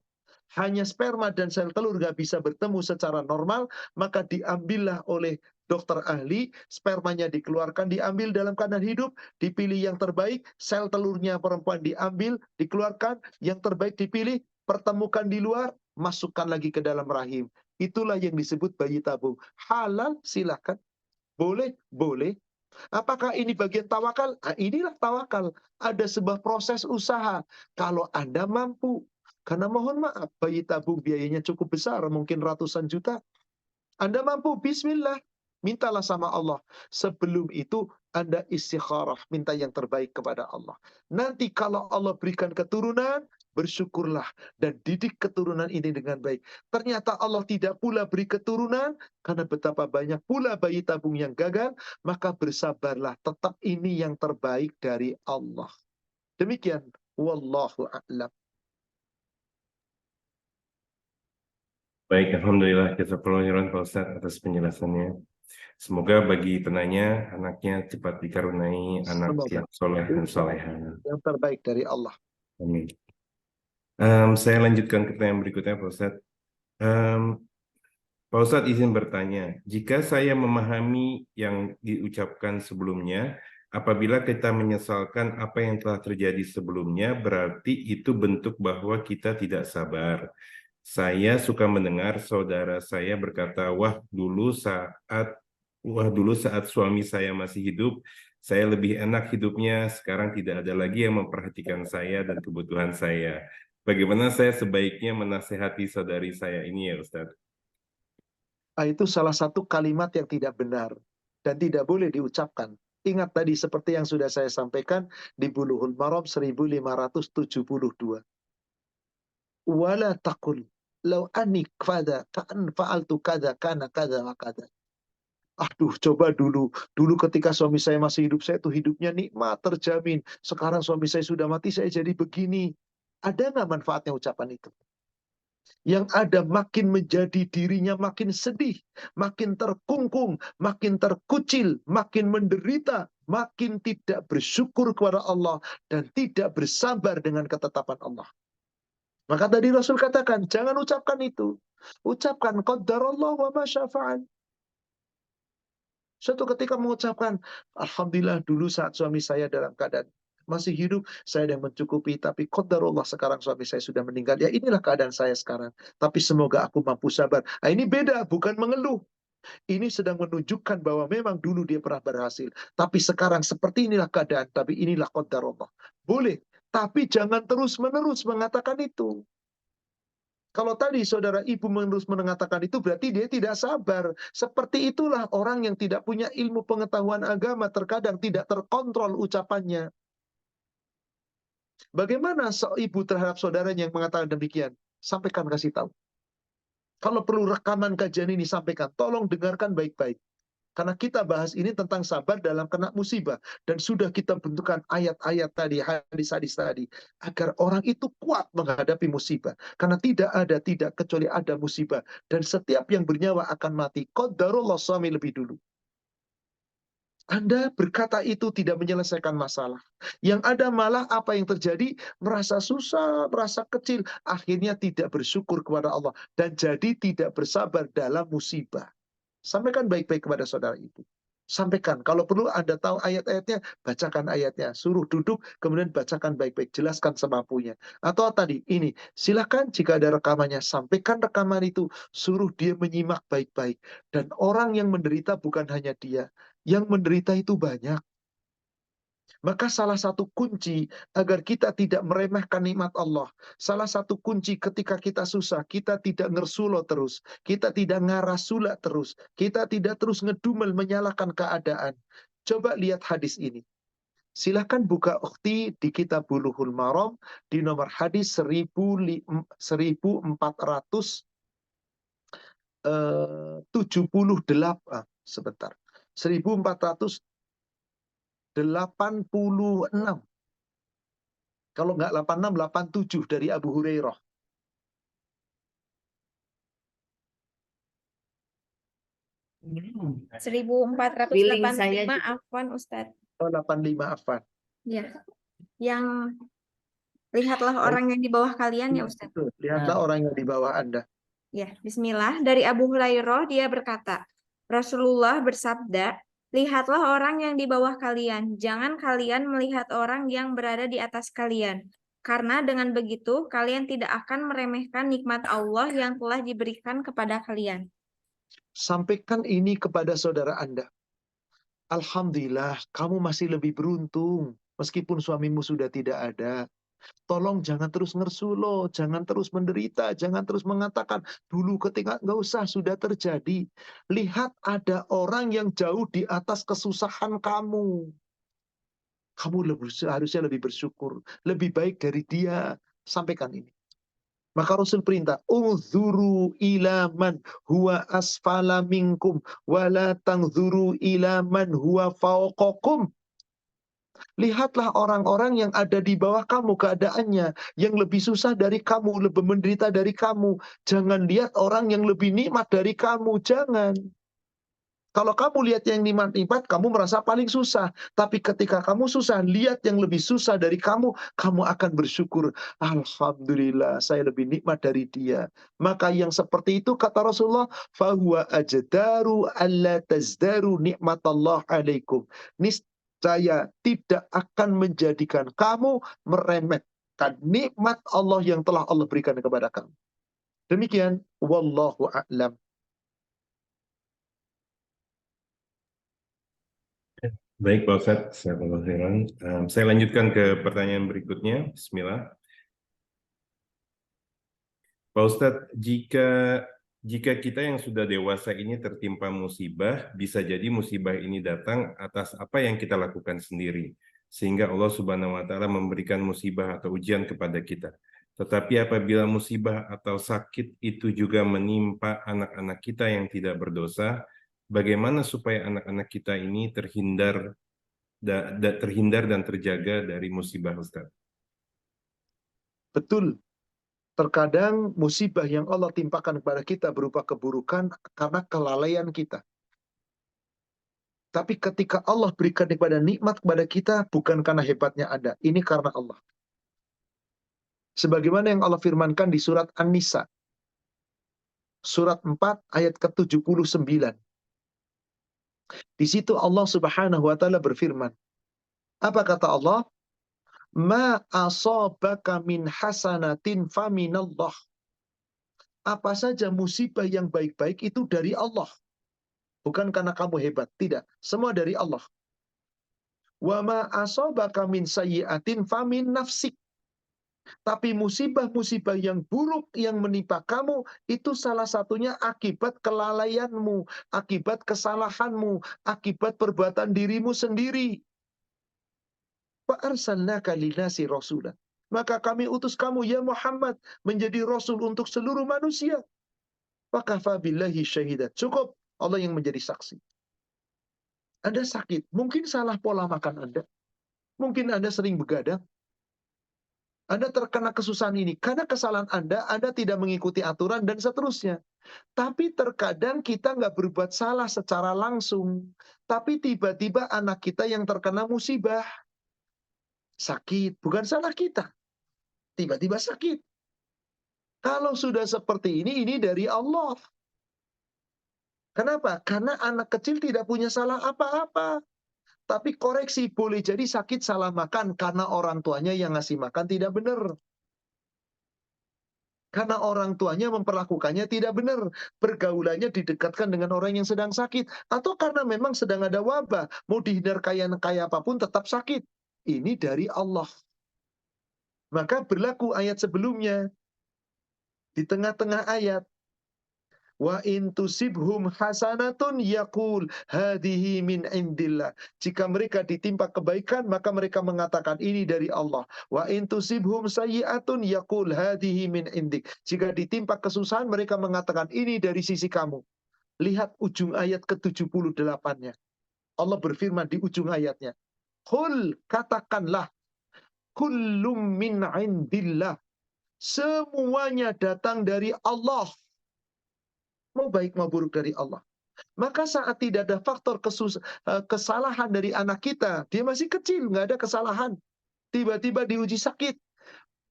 Hanya sperma dan sel telur nggak bisa bertemu secara normal, maka diambillah oleh dokter ahli, spermanya dikeluarkan, diambil dalam keadaan hidup, dipilih yang terbaik, sel telurnya perempuan diambil, dikeluarkan, yang terbaik dipilih, pertemukan di luar, masukkan lagi ke dalam rahim. Itulah yang disebut bayi tabung. Halal, silakan. Boleh, boleh. Apakah ini bagian tawakal? Inilah tawakal. Ada sebuah proses usaha. Kalau Anda mampu, karena mohon maaf, bayi tabung biayanya cukup besar, mungkin ratusan juta. Anda mampu, bismillah, mintalah sama Allah. Sebelum itu, Anda istikharah, minta yang terbaik kepada Allah. Nanti kalau Allah berikan keturunan, bersyukurlah dan didik keturunan ini dengan baik. Ternyata Allah tidak pula beri keturunan, karena betapa banyak pula bayi tabung yang gagal, maka bersabarlah, tetap ini yang terbaik dari Allah. Demikian, wallahu a'lam. Baik, Alhamdulillah, jazakallahu khairan Pak Ustadz atas penjelasannya. Semoga bagi penanya, anaknya cepat dikaruniai anak yang soleh dan soleha. Yang terbaik dari Allah. Amin. Saya lanjutkan ke pertanyaan berikutnya, Pak Ustadz. Pak Ustadz izin bertanya, jika saya memahami yang diucapkan sebelumnya, apabila kita menyesalkan apa yang telah terjadi sebelumnya, berarti itu bentuk bahwa kita tidak sabar. Saya suka mendengar saudara saya berkata, wah dulu saat Wah, dulu saat suami saya masih hidup, saya lebih enak hidupnya. Sekarang tidak ada lagi yang memperhatikan saya dan kebutuhan saya. Bagaimana saya sebaiknya menasehati saudari saya ini ya Ustadz? Itu salah satu kalimat yang tidak benar dan tidak boleh diucapkan. Ingat tadi seperti yang sudah saya sampaikan di Bulughul Maram 1572. Wala taqul law anni kada ka'an fa'altu kada kana kada wa kada. Aduh, coba dulu ketika suami saya masih hidup, saya tuh hidupnya nikmat, terjamin. Sekarang suami saya sudah mati, saya jadi begini. Ada nggak manfaatnya ucapan itu? Yang ada makin menjadi dirinya makin sedih, makin terkungkung, makin terkucil, makin menderita, makin tidak bersyukur kepada Allah, dan tidak bersabar dengan ketetapan Allah. Maka tadi Rasul katakan, jangan ucapkan itu. Ucapkan, qaddarallah wa ma syafa'al. Suatu ketika mengucapkan, Alhamdulillah dulu saat suami saya dalam keadaan masih hidup, saya yang mencukupi, tapi qadarullah sekarang suami saya sudah meninggal. Ya inilah keadaan saya sekarang. Tapi semoga aku mampu sabar. Nah, ini beda, bukan mengeluh. Ini sedang menunjukkan bahwa memang dulu dia pernah berhasil. Tapi sekarang seperti inilah keadaan, tapi inilah qadarullah. Boleh, tapi jangan terus-menerus mengatakan itu. Kalau tadi saudara ibu menerus mengatakan itu berarti dia tidak sabar. Seperti itulah orang yang tidak punya ilmu pengetahuan agama terkadang tidak terkontrol ucapannya. Bagaimana ibu terhadap saudaranya yang mengatakan demikian? Sampaikan, kasih tahu. Kalau perlu rekaman kajian ini sampaikan, tolong dengarkan baik-baik. Karena kita bahas ini tentang sabar dalam kena musibah. Dan sudah kita bentukkan ayat-ayat tadi, hadis-hadis tadi. Agar orang itu kuat menghadapi musibah. Karena tidak kecuali ada musibah. Dan setiap yang bernyawa akan mati. Qadarullah suami lebih dulu. Anda berkata itu tidak menyelesaikan masalah. Yang ada malah apa yang terjadi, merasa susah, merasa kecil. Akhirnya tidak bersyukur kepada Allah. Dan jadi tidak bersabar dalam musibah. Sampaikan baik-baik kepada saudara ibu. Sampaikan. Kalau perlu Anda tahu ayat-ayatnya, bacakan ayatnya. Suruh duduk, kemudian bacakan baik-baik. Jelaskan semampunya. Atau tadi, ini. Silakan jika ada rekamannya, sampaikan rekaman itu. Suruh dia menyimak baik-baik. Dan orang yang menderita bukan hanya dia. Yang menderita itu banyak. Maka salah satu kunci agar kita tidak meremehkan nikmat Allah. Salah satu kunci ketika kita susah, kita tidak ngersulo terus. Kita tidak ngarasula terus. Kita tidak terus ngedumel menyalahkan keadaan. Coba lihat hadis ini. Silahkan buka ukhti di kitab Bulughul Maram di nomor hadis 1478. Sebentar. 1486. Kalau nggak 86, 87 dari Abu Hurairah. Hmm. 1485, afwan Ustadz. Oh, 85, afwan. Ya. Yang lihatlah orang yang di bawah kalian ya Ustadz. Lihatlah orang yang di bawah Anda. Ya, bismillah. Dari Abu Hurairah dia berkata, Rasulullah bersabda, lihatlah orang yang di bawah kalian. Jangan kalian melihat orang yang berada di atas kalian. Karena dengan begitu, kalian tidak akan meremehkan nikmat Allah yang telah diberikan kepada kalian. Sampaikan ini kepada saudara Anda. Alhamdulillah, kamu masih lebih beruntung. Meskipun suamimu sudah tidak ada. Tolong jangan terus ngersulo, jangan terus menderita, jangan terus mengatakan, dulu ketika nggak usah, sudah terjadi. Lihat ada orang yang jauh di atas kesusahan kamu. Kamu harusnya lebih bersyukur, lebih baik dari dia. Sampaikan ini. Maka Rasul perintah, unzuru ila man huwa asfala minkum wala tangzuru ila man huwa fawqakum. Lihatlah orang-orang yang ada di bawah kamu keadaannya, yang lebih susah dari kamu, lebih menderita dari kamu. Jangan lihat orang yang lebih nikmat dari kamu, jangan. Kalau kamu lihat yang nikmat-nikmat, kamu merasa paling susah. Tapi ketika kamu susah, lihat yang lebih susah dari kamu, kamu akan bersyukur. Alhamdulillah, saya lebih nikmat dari dia. Maka yang seperti itu, kata Rasulullah, fahuwa ajdaru alla tazdaru nikmatallah alaikum. Niscaya tidak akan menjadikan kamu meremehkan nikmat Allah yang telah Allah berikan kepada kamu. Demikian, wallahu a'lam. Baik Pak Ustadz, saya lanjutkan ke pertanyaan berikutnya. Bismillah. Pak Ustadz, jika kita yang sudah dewasa ini tertimpa musibah, bisa jadi musibah ini datang atas apa yang kita lakukan sendiri, sehingga Allah Subhanahu wa Ta'ala memberikan musibah atau ujian kepada kita. Tetapi apabila musibah atau sakit itu juga menimpa anak-anak kita yang tidak berdosa, bagaimana supaya anak-anak kita ini terhindar dan terjaga dari musibah, Ustaz? Betul. Terkadang musibah yang Allah timpakan kepada kita berupa keburukan karena kelalaian kita. Tapi ketika Allah berikan kepada nikmat kepada kita, bukan karena hebatnya Anda. Ini karena Allah. Sebagaimana yang Allah firmankan di surat An-Nisa. Surat 4 ayat ke-79. Di situ Allah Subhanahu wa Ta'ala berfirman. Apa kata Allah? Ma asabaka min hasanatin faminallah. Apa saja musibah yang baik-baik itu dari Allah. Bukan karena kamu hebat, tidak. Semua dari Allah. Wa ma asabaka min sayyi'atin famin nafsik. Tapi musibah-musibah yang buruk yang menimpa kamu, itu salah satunya akibat kelalaianmu, akibat kesalahanmu, akibat perbuatan dirimu sendiri. Fa'arsalnaka linasi rasulan. Maka kami utus kamu, ya Muhammad, menjadi Rasul untuk seluruh manusia. Wakafa billahi syahidat. Cukup Allah yang menjadi saksi. Anda sakit, mungkin salah pola makan Anda. Mungkin Anda sering begadang. Anda terkena kesusahan ini. Karena kesalahan Anda tidak mengikuti aturan dan seterusnya. Tapi terkadang kita nggak berbuat salah secara langsung. Tapi tiba-tiba anak kita yang terkena musibah. Sakit, bukan salah kita. Tiba-tiba sakit. Kalau sudah seperti ini dari Allah. Kenapa? Karena anak kecil tidak punya salah apa-apa. Tapi koreksi, boleh jadi sakit salah makan karena orang tuanya yang ngasih makan tidak benar. Karena orang tuanya memperlakukannya tidak benar. Pergaulannya didekatkan dengan orang yang sedang sakit. Atau karena memang sedang ada wabah. Mau dihindar kaya apapun tetap sakit. Ini dari Allah. Maka berlaku ayat sebelumnya. Di tengah-tengah ayat. Wa in tusibhum hasanatun yaqul hadhihi min indillah. Jika mereka ditimpa kebaikan, maka mereka mengatakan ini dari Allah. Wa in tusibhum sayyi'atun yaqul hadhihi min indik. Jika ditimpa kesusahan, mereka mengatakan ini dari sisi kamu. Lihat ujung ayat ke-78-nya. Allah berfirman di ujung ayatnya. Qul, katakanlah, kullum min indillah. Semuanya datang dari Allah. Mau baik mau buruk dari Allah. Maka saat tidak ada faktor kesalahan dari anak kita, dia masih kecil, nggak ada kesalahan. Tiba-tiba diuji sakit.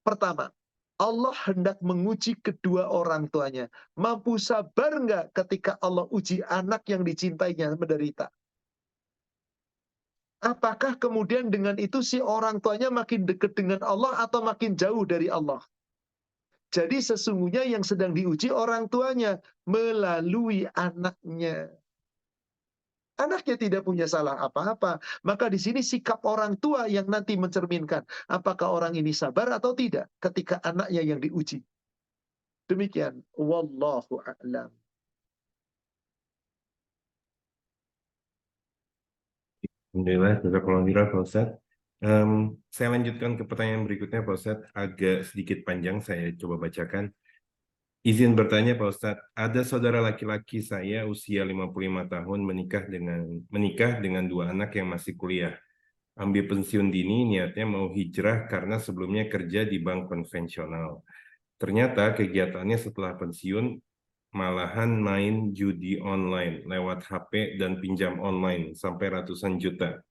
Pertama, Allah hendak menguji kedua orang tuanya. Mampu sabar nggak ketika Allah uji anak yang dicintainya menderita? Apakah kemudian dengan itu si orang tuanya makin dekat dengan Allah atau makin jauh dari Allah? Jadi sesungguhnya yang sedang diuji orang tuanya melalui anaknya. Anaknya tidak punya salah apa-apa. Maka di sini sikap orang tua yang nanti mencerminkan apakah orang ini sabar atau tidak ketika anaknya yang diuji. Demikian. Wallahu a'lam. Alhamdulillah, jazakallahu khairan Pak Ustadz. Saya lanjutkan ke pertanyaan berikutnya Pak Ustadz, agak sedikit panjang, saya coba bacakan. Izin bertanya Pak Ustadz, ada saudara laki-laki saya usia 55 tahun menikah dengan dua anak yang masih kuliah. Ambil pensiun dini, niatnya mau hijrah karena sebelumnya kerja di bank konvensional. Ternyata kegiatannya setelah pensiun malahan main judi online lewat HP dan pinjam online sampai ratusan juta.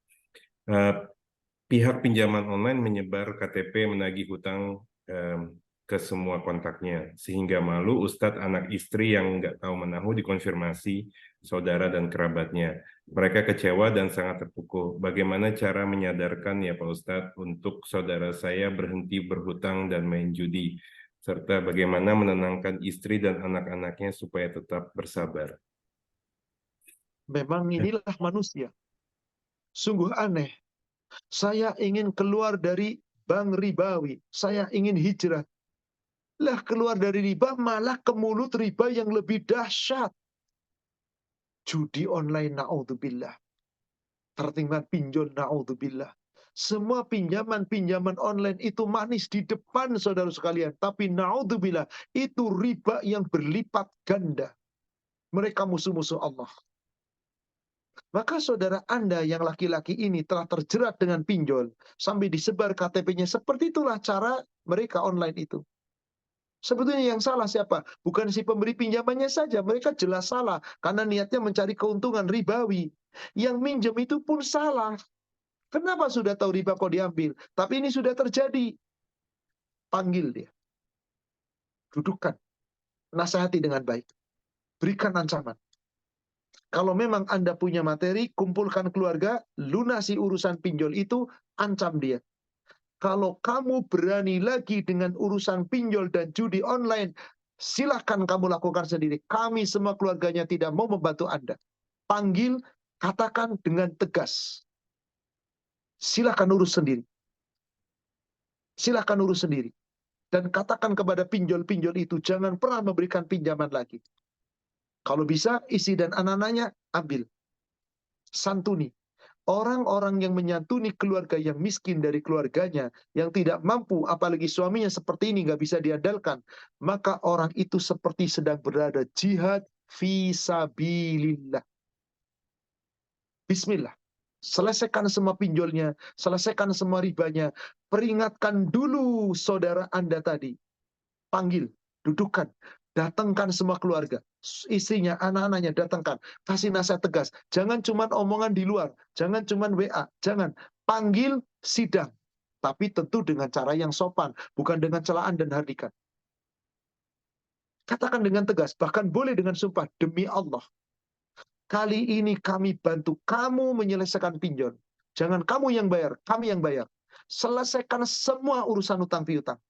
Pihak pinjaman online menyebar KTP menagih hutang ke semua kontaknya, sehingga malu Ustadz anak istri yang nggak tahu menahu dikonfirmasi saudara dan kerabatnya. Mereka kecewa dan sangat terpukul. Bagaimana cara menyadarkan ya Pak Ustadz untuk saudara saya berhenti berhutang dan main judi, serta bagaimana menenangkan istri dan anak-anaknya supaya tetap bersabar. Memang inilah manusia. Sungguh aneh. Saya ingin keluar dari bank ribawi. Saya ingin hijrah. Lah keluar dari riba malah ke mulut riba yang lebih dahsyat. Judi online, na'udzubillah. Tertimpan pinjol, na'udzubillah. Semua pinjaman-pinjaman online itu manis di depan saudara sekalian. Tapi na'udzubillah, itu riba yang berlipat ganda. Mereka musuh-musuh Allah. Maka saudara Anda yang laki-laki ini telah terjerat dengan pinjol. Sampai disebar KTP-nya. Seperti itulah cara mereka online itu. Sebetulnya yang salah siapa? Bukan si pemberi pinjamannya saja. Mereka jelas salah. Karena niatnya mencari keuntungan ribawi. Yang minjem itu pun salah. Kenapa sudah tahu riba kok diambil? Tapi ini sudah terjadi. Panggil dia. Dudukkan. Nasihati dengan baik. Berikan ancaman. Kalau memang Anda punya materi, kumpulkan keluarga, lunasi urusan pinjol itu, ancam dia. Kalau kamu berani lagi dengan urusan pinjol dan judi online, silahkan kamu lakukan sendiri. Kami semua keluarganya tidak mau membantu Anda. Panggil, katakan dengan tegas. Silahkan urus sendiri. Silahkan urus sendiri. Dan katakan kepada pinjol-pinjol itu, jangan pernah memberikan pinjaman lagi. Kalau bisa, isi dan anak-anaknya ambil. Santuni. Orang-orang yang menyantuni keluarga yang miskin dari keluarganya, yang tidak mampu, apalagi suaminya seperti ini, nggak bisa diandalkan, maka orang itu seperti sedang berada jihad fisabilillah. Bismillah. Selesaikan semua pinjolnya, selesaikan semua ribanya. Peringatkan dulu saudara Anda tadi. Panggil, dudukkan, datangkan semua keluarga, istrinya, anak-anaknya datangkan, kasih nasihat tegas. Jangan cuma omongan di luar, jangan cuma WA, jangan. Panggil sidang, tapi tentu dengan cara yang sopan, bukan dengan celaan dan hardikan. Katakan dengan tegas, bahkan boleh dengan sumpah, demi Allah, kali ini kami bantu kamu menyelesaikan pinjol. Jangan kamu yang bayar, kami yang bayar. Selesaikan semua urusan utang piutang.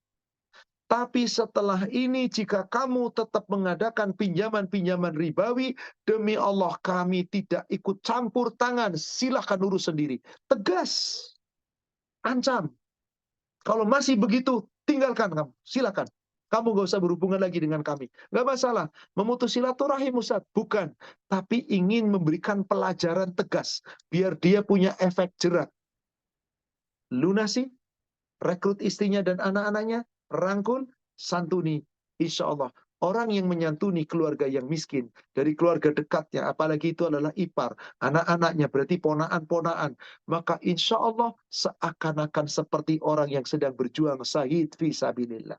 Tapi setelah ini jika kamu tetap mengadakan pinjaman-pinjaman ribawi, demi Allah kami tidak ikut campur tangan, silahkan urus sendiri. Tegas, ancam. Kalau masih begitu, tinggalkan kamu, silahkan. Kamu gak usah berhubungan lagi dengan kami. Gak masalah, memutus silaturahim Ustaz. Bukan, tapi ingin memberikan pelajaran tegas, biar dia punya efek jerat. Lunasi, rekrut istrinya dan anak-anaknya, rangkul, santuni. Insya Allah, orang yang menyantuni keluarga yang miskin, dari keluarga dekatnya, apalagi itu adalah ipar, anak-anaknya berarti ponaan-ponaan, maka insya Allah seakan-akan seperti orang yang sedang berjuang syahid fi sabilillah.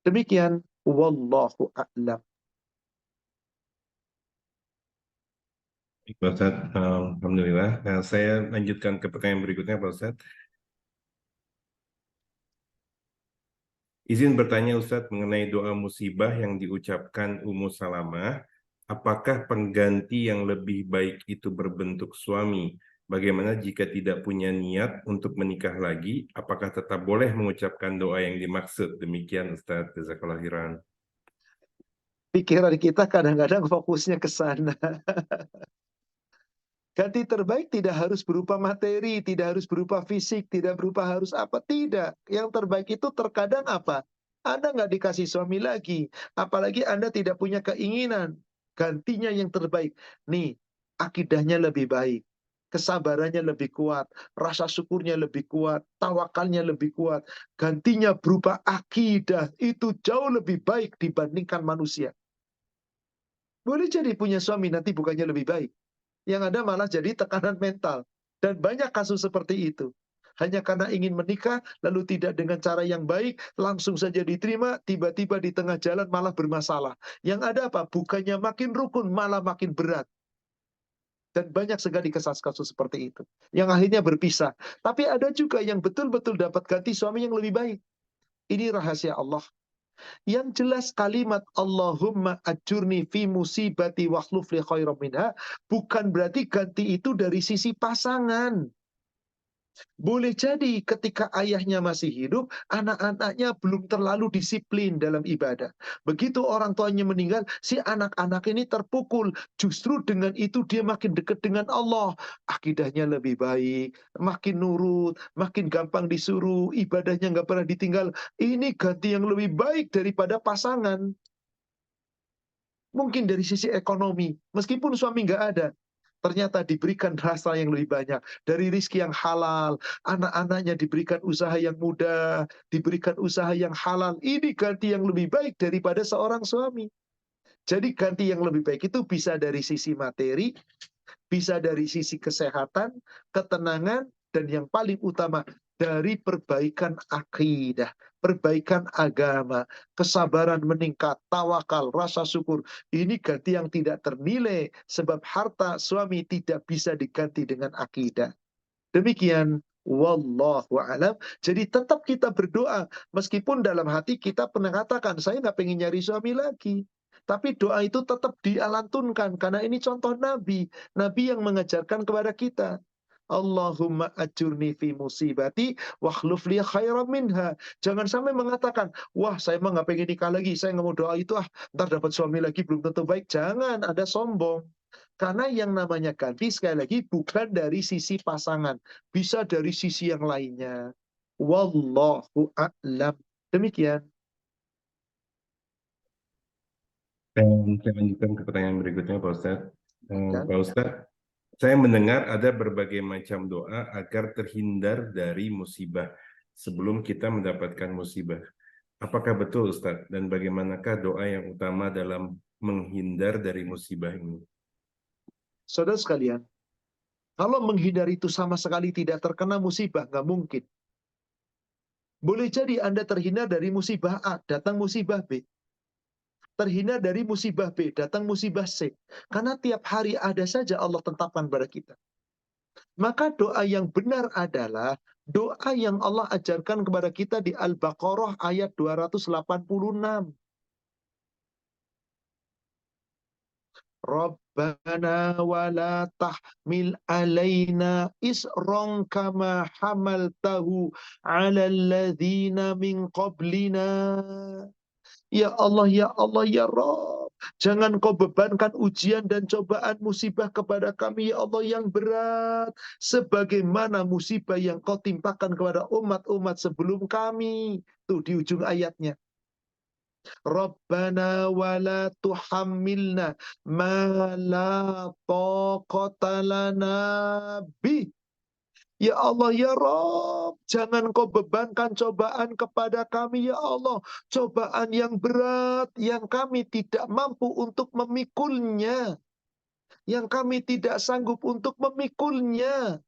Demikian, wallahu a'lam. Pak Ustadz, alhamdulillah. Nah, saya lanjutkan ke pertanyaan berikutnya, Pak Ustadz. Izin bertanya Ustadz mengenai doa musibah yang diucapkan Ummu Salamah. Apakah pengganti yang lebih baik itu berbentuk suami? Bagaimana jika tidak punya niat untuk menikah lagi? Apakah tetap boleh mengucapkan doa yang dimaksud? Demikian Ustadz. Jazakallahu khairan. Pikiran kita kadang-kadang fokusnya ke sana. Ganti terbaik tidak harus berupa materi, tidak harus berupa fisik, tidak berupa harus apa. Tidak. Yang terbaik itu terkadang apa? Anda nggak dikasih suami lagi. Apalagi Anda tidak punya keinginan. Gantinya yang terbaik. Nih, akidahnya lebih baik. Kesabarannya lebih kuat. Rasa syukurnya lebih kuat. Tawakalnya lebih kuat. Gantinya berupa akidah. Itu jauh lebih baik dibandingkan manusia. Boleh jadi punya suami nanti bukannya lebih baik. Yang ada malah jadi tekanan mental. Dan banyak kasus seperti itu. Hanya karena ingin menikah, lalu tidak dengan cara yang baik, langsung saja diterima, tiba-tiba di tengah jalan malah bermasalah. Yang ada apa? Bukannya makin rukun, malah makin berat. Dan banyak sekali kasus-kasus seperti itu. Yang akhirnya berpisah. Tapi ada juga yang betul-betul dapat ganti suami yang lebih baik. Ini rahasia Allah. Yang jelas kalimat Allahumma ajurni fi musibati wakhluf li khairam minha bukan berarti ganti itu dari sisi pasangan. Boleh jadi ketika ayahnya masih hidup, anak-anaknya belum terlalu disiplin dalam ibadah. Begitu orang tuanya meninggal, si anak-anak ini terpukul. Justru dengan itu dia makin dekat dengan Allah. Akidahnya lebih baik, makin nurut, makin gampang disuruh, ibadahnya nggak pernah ditinggal. Ini ganti yang lebih baik daripada pasangan. Mungkin dari sisi ekonomi, meskipun suami nggak ada, ternyata diberikan rasa yang lebih banyak. Dari rizki yang halal, anak-anaknya diberikan usaha yang mudah, diberikan usaha yang halal. Ini ganti yang lebih baik daripada seorang suami. Jadi ganti yang lebih baik itu bisa dari sisi materi, bisa dari sisi kesehatan, ketenangan, dan yang paling utama dari perbaikan akidah, perbaikan agama, kesabaran meningkat, tawakal, rasa syukur. Ini ganti yang tidak ternilai sebab harta suami tidak bisa diganti dengan akidah. Demikian wallahu alam. Jadi tetap kita berdoa meskipun dalam hati kita pernah katakan saya nggak pengen nyari suami lagi. Tapi doa itu tetap dialantunkan karena ini contoh Nabi. Nabi yang mengajarkan kepada kita. Allahumma ajurni fi musibati wakhluf li khairan minha. Jangan sampai mengatakan, wah saya mah nggak pengen nikah lagi, saya nggak mau doa itu ntar dapat suami lagi belum tentu baik. Jangan ada sombong. Karena yang namanya ganti sekali lagi bukan dari sisi pasangan, bisa dari sisi yang lainnya. Wallahu a'lam. Demikian. Dan saya lanjutkan ke pertanyaan berikutnya, Pak Ustadz. Kan? Pak Ustadz, saya mendengar ada berbagai macam doa agar terhindar dari musibah sebelum kita mendapatkan musibah. Apakah betul, Ustadz? Dan bagaimanakah doa yang utama dalam menghindar dari musibah ini? Saudara sekalian, kalau menghindari itu sama sekali tidak terkena musibah, nggak mungkin. Boleh jadi Anda terhindar dari musibah A, datang musibah B. Terhindar dari musibah B, datang musibah C. Karena tiap hari ada saja Allah tetapkan pada kita. Maka doa yang benar adalah doa yang Allah ajarkan kepada kita di Al-Baqarah ayat 286. Rabbana wa la tahmil alaina isran kama hamaltahu ala alladhina min qablina. Ya Allah, ya Allah, ya Rabb. Jangan kau bebankan ujian dan cobaan musibah kepada kami, ya Allah, yang berat. Sebagaimana musibah yang kau timpakan kepada umat-umat sebelum kami. Tuh di ujung ayatnya. Rabbana wa la tuhammilna ma la taqata lana bih. Ya Allah, ya Rob, jangan kau bebankan cobaan kepada kami, ya Allah. Cobaan yang berat, yang kami tidak mampu untuk memikulnya. Yang kami tidak sanggup untuk memikulnya.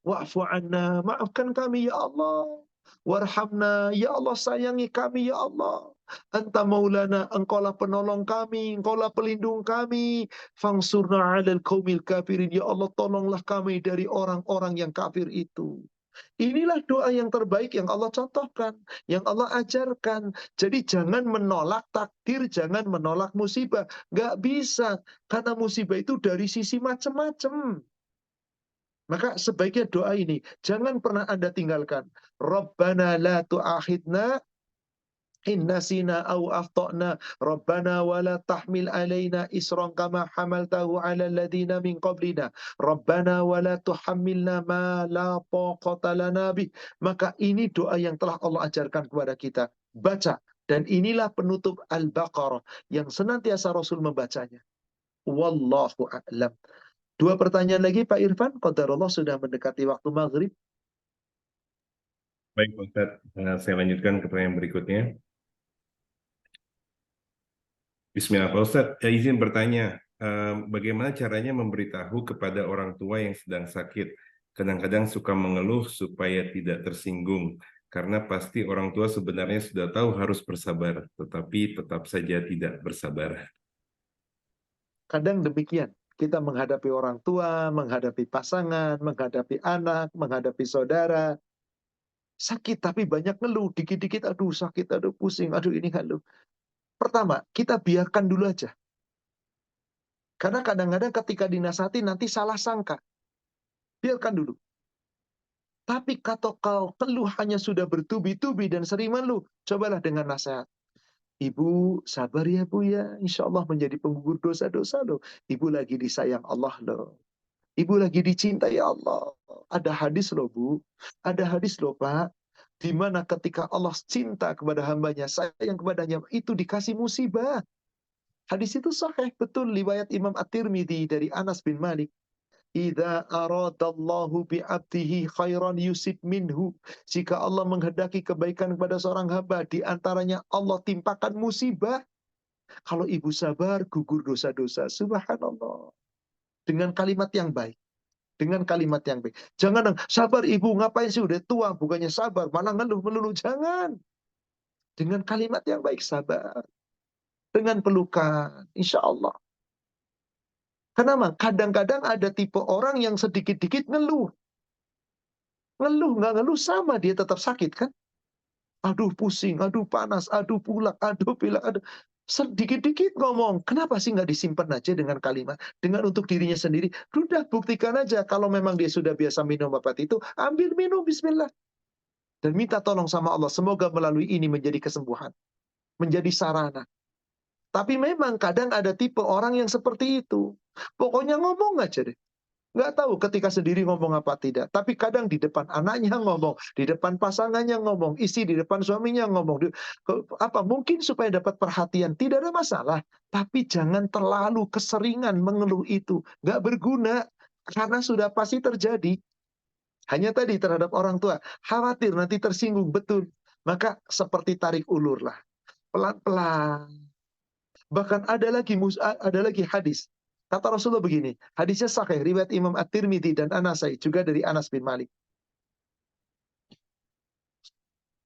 Wa'fu anna, maafkan kami, ya Allah. Warhamna, ya Allah, sayangi kami, ya Allah. Anta maulana, engkaulah penolong kami, engkaulah pelindung kami. Fangsurna alal qaumil kafirin, ya Allah, tolonglah kami dari orang-orang yang kafir itu. Inilah doa yang terbaik yang Allah contohkan, yang Allah ajarkan. Jadi jangan menolak takdir, jangan menolak musibah. Gak bisa, karena musibah itu dari sisi macam-macam. Maka sebaiknya doa ini, jangan pernah Anda tinggalkan. Rabbana la tu'akhidna in nasina au akhtana. Rabbana wa la tahmil alaina isran kama hamaltahu ala alladhina min qablina. Rabbana wa la tuhammilna ma la taqata lana bih. Maka ini doa yang telah Allah ajarkan kepada kita. Baca. Dan inilah penutup Al-Baqarah yang senantiasa Rasul membacanya. Wallahu a'lam. Dua pertanyaan lagi Pak Irfan. Qadarullah sudah mendekati waktu maghrib. Baik, Pak Ustadz. Saya lanjutkan ke pertanyaan berikutnya. Bismillah, Pak Ustadz. Izin bertanya, bagaimana caranya memberitahu kepada orang tua yang sedang sakit? Kadang-kadang suka mengeluh supaya tidak tersinggung. Karena pasti orang tua sebenarnya sudah tahu harus bersabar, tetapi tetap saja tidak bersabar. Kadang demikian. Kita menghadapi orang tua, menghadapi pasangan, menghadapi anak, menghadapi saudara. Sakit tapi banyak ngeluh. Dikit-dikit aduh sakit, aduh pusing, aduh ini ngeluh. Pertama, kita biarkan dulu aja. Karena kadang-kadang ketika dinasihati nanti salah sangka. Biarkan dulu. Tapi kalau kau keluhannya sudah bertubi-tubi dan sering mengeluh, cobalah dengan nasihat. Ibu sabar ya Bu ya, insya Allah menjadi penggugur dosa-dosa loh. Ibu lagi disayang Allah loh. Ibu lagi dicintai Allah. Ada hadis loh Bu, ada hadis loh Pak. Di mana ketika Allah cinta kepada hambanya, sayang kepadanya, itu dikasih musibah. Hadis itu sahih, betul. Riwayat Imam At-Tirmidzi dari Anas bin Malik. Idza aradallahu bi'abdihi khairan yusib minhu. Jika Allah menghendaki kebaikan kepada seorang hamba, di antaranya Allah timpakan musibah. Kalau ibu sabar, gugur dosa-dosa. Subhanallah. Dengan kalimat yang baik. Dengan kalimat yang baik. Jangan, sabar ibu, ngapain sih udah tua, bukannya sabar, malah ngeluh melulu. Jangan. Dengan kalimat yang baik, sabar. Dengan pelukan, insya Allah. Kenapa? Kadang-kadang ada tipe orang yang sedikit-dikit ngeluh. Ngeluh, nggak ngeluh sama, dia tetap sakit kan? Aduh pusing, aduh panas, aduh pulak, aduh pilek, aduh. Sedikit-dikit ngomong. Kenapa sih nggak disimpan aja dengan kalimat? Dengan untuk dirinya sendiri. Udah buktikan aja. Kalau memang dia sudah biasa minum obat itu, ambil minum, bismillah. Dan minta tolong sama Allah. Semoga melalui ini menjadi kesembuhan. Menjadi sarana. Tapi memang kadang ada tipe orang yang seperti itu. Pokoknya ngomong aja deh. Nggak tahu ketika sendiri ngomong apa tidak. Tapi kadang di depan anaknya ngomong, di depan pasangannya ngomong, istri di depan suaminya ngomong. Apa mungkin supaya dapat perhatian? Tidak ada masalah. Tapi jangan terlalu keseringan mengeluh itu. Nggak berguna. Karena sudah pasti terjadi. Hanya tadi terhadap orang tua. Khawatir nanti tersinggung. Betul. Maka seperti tarik ulur lah. Pelan-pelan. Bahkan ada lagi hadis. Kata Rasulullah begini, hadisnya sahih, riwayat Imam At-Tirmidzi dan An-Nasai, juga dari Anas bin Malik.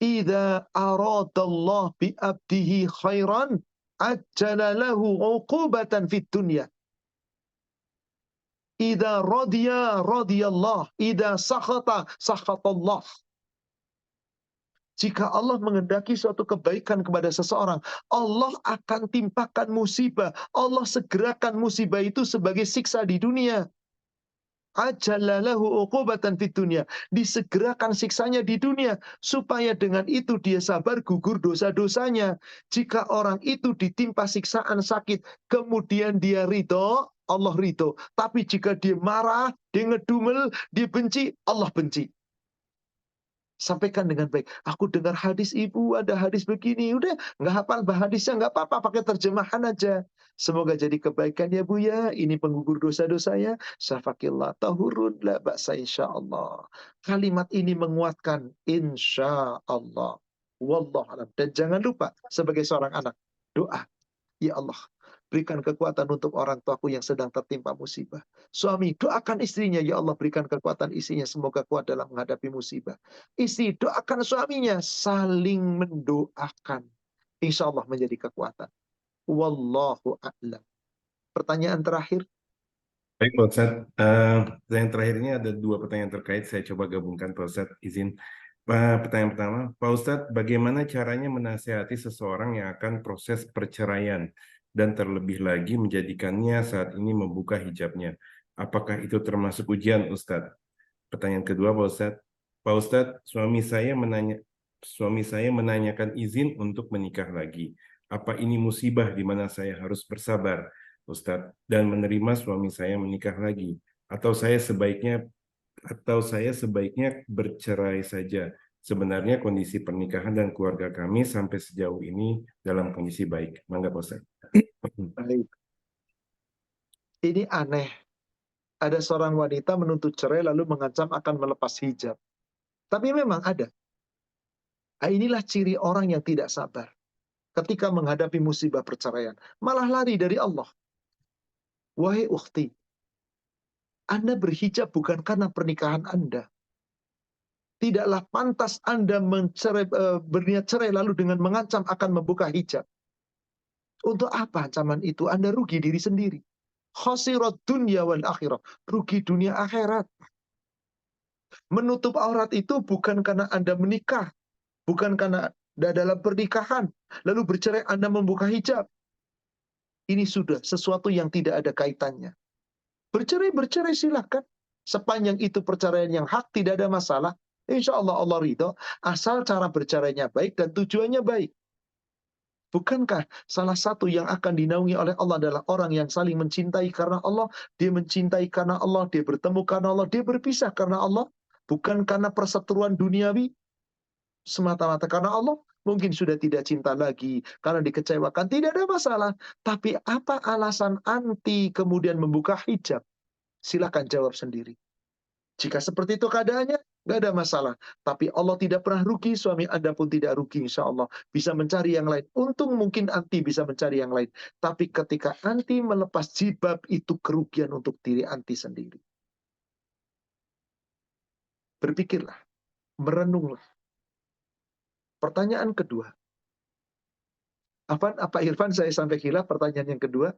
Idza aradallah bi abdihi khairan ajjala lahu 'uqubatan fid dunya. Idza radiya radiyallah, idza sakhata sakhatallah. Jika Allah menghendaki suatu kebaikan kepada seseorang, Allah akan timpakan musibah. Allah segerakan musibah itu sebagai siksa di dunia. Ajalallahu uqubatan fid dunya. Disegerakan siksanya di dunia. Supaya dengan itu dia sabar gugur dosa-dosanya. Jika orang itu ditimpa siksaan sakit, kemudian dia ridho, Allah ridho. Tapi jika dia marah, dia ngedumel, dia benci, Allah benci. Sampaikan dengan baik. Aku dengar hadis ibu, ada hadis begini. Udah, nggak hafal hadisnya, nggak apa-apa, pakai terjemahan aja. Semoga jadi kebaikan ya Bu ya. Ini penggugur dosa-dosa ya. Syafakillah tahurun la ba'sa insyaallah. Kalimat ini menguatkan insyaallah. Wallahualam. Dan jangan lupa sebagai seorang anak, doa. Ya Allah, berikan kekuatan untuk orang tuaku yang sedang tertimpa musibah. Suami, doakan istrinya. Ya Allah, berikan kekuatan istrinya. Semoga kuat dalam menghadapi musibah. Istri, doakan suaminya. Saling mendoakan. Insya Allah menjadi kekuatan. Wallahu a'lam. Pertanyaan terakhir. Baik Pak Ustadz, yang terakhir ini ada dua pertanyaan terkait, saya coba gabungkan Pak Ustadz, izin. Pertanyaan pertama, Pak Ustadz, bagaimana caranya menasihati seseorang yang akan proses perceraian dan terlebih lagi menjadikannya saat ini membuka hijabnya? Apakah itu termasuk ujian Ustadz? Pertanyaan kedua Pak Ustadz, suami saya menanyakan izin untuk menikah lagi. Apa ini musibah di mana saya harus bersabar, Ustadz, dan menerima suami saya menikah lagi? Atau saya sebaiknya bercerai saja? Sebenarnya kondisi pernikahan dan keluarga kami sampai sejauh ini dalam kondisi baik. Mangga Pak Ustadz. Baik. Ini aneh. Ada seorang wanita menuntut cerai lalu mengancam akan melepas hijab. Tapi memang ada. Inilah ciri orang yang tidak sabar. Ketika menghadapi musibah perceraian. Malah lari dari Allah. Wahai ukhti, Anda berhijab bukan karena pernikahan Anda. Tidaklah pantas Anda berniat cerai lalu dengan mengancam akan membuka hijab. Untuk apa ancaman itu? Anda rugi diri sendiri. Khasirat dunya wal akhirah. Rugi dunia akhirat. Menutup aurat itu bukan karena Anda menikah. Bukan karena dalam pernikahan. Lalu bercerai Anda membuka hijab. Ini sudah sesuatu yang tidak ada kaitannya. Bercerai silahkan. Sepanjang itu perceraian yang hak, tidak ada masalah. Insya Allah Allah ridho, asal cara bercaranya baik dan tujuannya baik. Bukankah salah satu yang akan dinaungi oleh Allah adalah orang yang saling mencintai karena Allah, dia mencintai karena Allah, dia bertemu karena Allah, dia berpisah karena Allah, bukan karena perseteruan duniawi, semata-mata karena Allah, mungkin sudah tidak cinta lagi, karena dikecewakan, tidak ada masalah. Tapi apa alasan anti kemudian membuka hijab? Silakan jawab sendiri. Jika seperti itu keadaannya, nggak ada masalah. Tapi Allah tidak pernah rugi, suami Anda pun tidak rugi, insya Allah. Bisa mencari yang lain. Untung mungkin anti bisa mencari yang lain. Tapi ketika anti melepas jilbab, itu kerugian untuk diri anti sendiri. Berpikirlah, merenunglah. Pertanyaan kedua. Apa Irfan saya sampai hilaf pertanyaan yang kedua?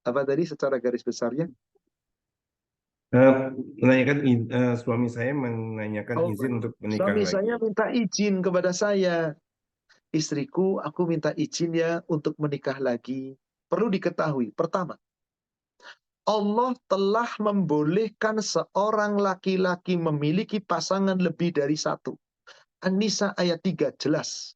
Apa tadi secara garis besarnya? Suami saya menanyakan izin untuk menikah Suami lagi. saya minta izin kepada saya. Istriku, aku minta izin ya untuk menikah lagi. Perlu diketahui, pertama, Allah telah membolehkan seorang laki-laki memiliki pasangan lebih dari satu. An-Nisa ayat 3 jelas.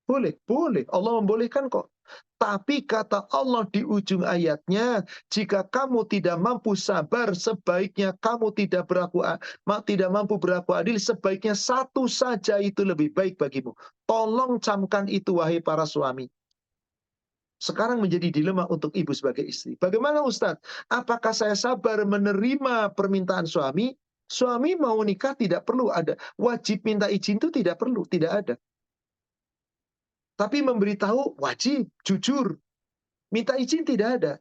Boleh, boleh. Allah membolehkan kok. Tapi kata Allah di ujung ayatnya, jika kamu tidak mampu sabar, sebaiknya kamu tidak mampu berlaku adil, sebaiknya satu saja itu lebih baik bagimu. Tolong camkan itu wahai para suami. Sekarang menjadi dilema untuk ibu sebagai istri. Bagaimana Ustadz? Apakah saya sabar menerima permintaan suami? Suami mau nikah tidak perlu ada. Wajib minta izin itu tidak perlu, tidak ada. Tapi memberitahu wajib, jujur. Minta izin tidak ada.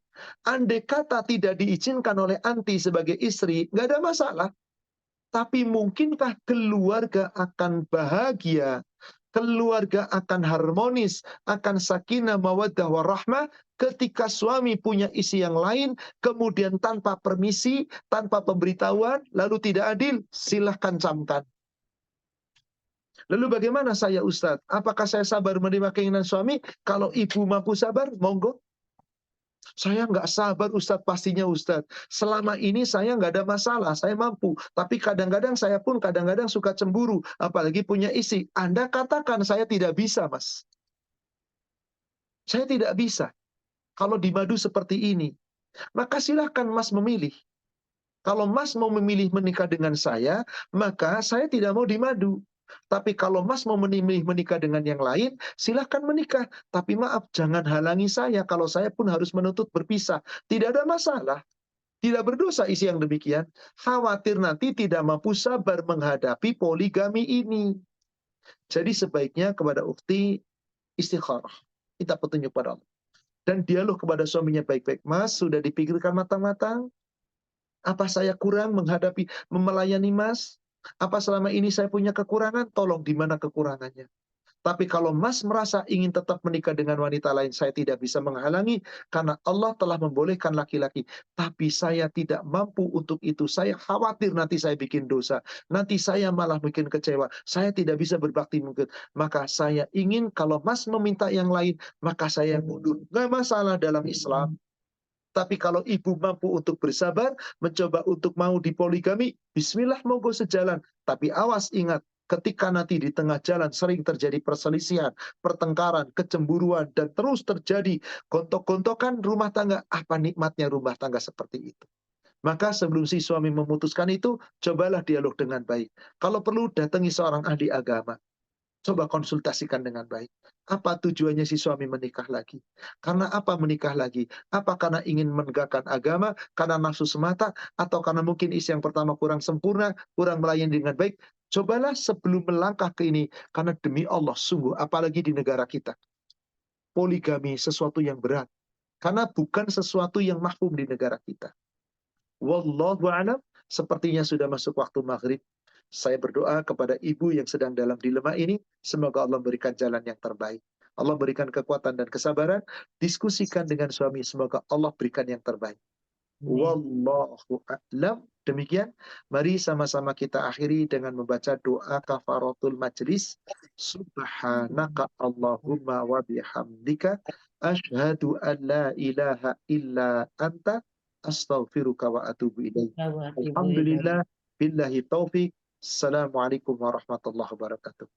Andai kata tidak diizinkan oleh anti sebagai istri, nggak ada masalah. Tapi mungkinkah keluarga akan bahagia? Keluarga akan harmonis, akan sakinah, mawaddah, warahmah ketika suami punya isi yang lain, kemudian tanpa permisi, tanpa pemberitahuan, lalu tidak adil, silahkan camkan. Lalu bagaimana saya Ustadz? Apakah saya sabar menerima keinginan suami? Kalau ibu mampu sabar, monggo. Saya nggak sabar Ustadz, pastinya Ustadz. Selama ini saya nggak ada masalah, saya mampu. Tapi kadang-kadang saya pun kadang-kadang suka cemburu. Apalagi punya isi. Anda katakan saya tidak bisa, Mas. Saya tidak bisa. Kalau dimadu seperti ini. Maka silahkan Mas memilih. Kalau Mas mau memilih menikah dengan saya, maka saya tidak mau dimadu. Tapi kalau Mas mau memilih menikah dengan yang lain, silahkan menikah. Tapi maaf, jangan halangi saya kalau saya pun harus menuntut berpisah. Tidak ada masalah. Tidak berdosa isi yang demikian. Khawatir nanti tidak mampu sabar menghadapi poligami ini. Jadi sebaiknya kepada ukti istikharah. Kita petunjuk pada Allah. Dan dialog kepada suaminya baik-baik. Mas, sudah dipikirkan matang-matang? Apa saya kurang melayani Mas? Apa selama ini saya punya kekurangan? Tolong di mana kekurangannya? Tapi kalau Mas merasa ingin tetap menikah dengan wanita lain, saya tidak bisa menghalangi karena Allah telah membolehkan laki-laki. Tapi saya tidak mampu untuk itu. Saya khawatir nanti saya bikin dosa. Nanti saya malah bikin kecewa. Saya tidak bisa berbakti mungkin. Maka saya ingin kalau Mas meminta yang lain, maka saya mundur. Nggak masalah dalam Islam. Tapi kalau ibu mampu untuk bersabar, mencoba untuk mau dipoligami, bismillah monggo sejalan. Tapi awas ingat, ketika nanti di tengah jalan sering terjadi perselisihan, pertengkaran, kecemburuan, dan terus terjadi gontok-gontokan rumah tangga, apa nikmatnya rumah tangga seperti itu? Maka sebelum si suami memutuskan itu, cobalah dialog dengan baik. Kalau perlu, datangi seorang ahli agama. Coba konsultasikan dengan baik. Apa tujuannya si suami menikah lagi? Karena apa menikah lagi? Apa karena ingin menegakkan agama, karena nafsu semata, atau karena mungkin isi yang pertama kurang sempurna, kurang melayani dengan baik? Cobalah sebelum melangkah ke ini, karena demi Allah, sungguh, apalagi di negara kita. Poligami sesuatu yang berat. Karena bukan sesuatu yang mahfum di negara kita. Wallahu a'lam, sepertinya sudah masuk waktu maghrib. Saya berdoa kepada ibu yang sedang dalam dilema ini, semoga Allah berikan jalan yang terbaik. Allah berikan kekuatan dan kesabaran, diskusikan dengan suami, semoga Allah berikan yang terbaik. Wallahu a'lam. Demikian, mari sama-sama kita akhiri dengan membaca doa kafaratul majlis. Subhanaka Allahumma wa bihamdika, asyhadu an la ilaha illa anta, astaghfiruka wa atubu ilaik. Alhamdulillah, billahi taufik. Assalamualaikum warahmatullahi wabarakatuh.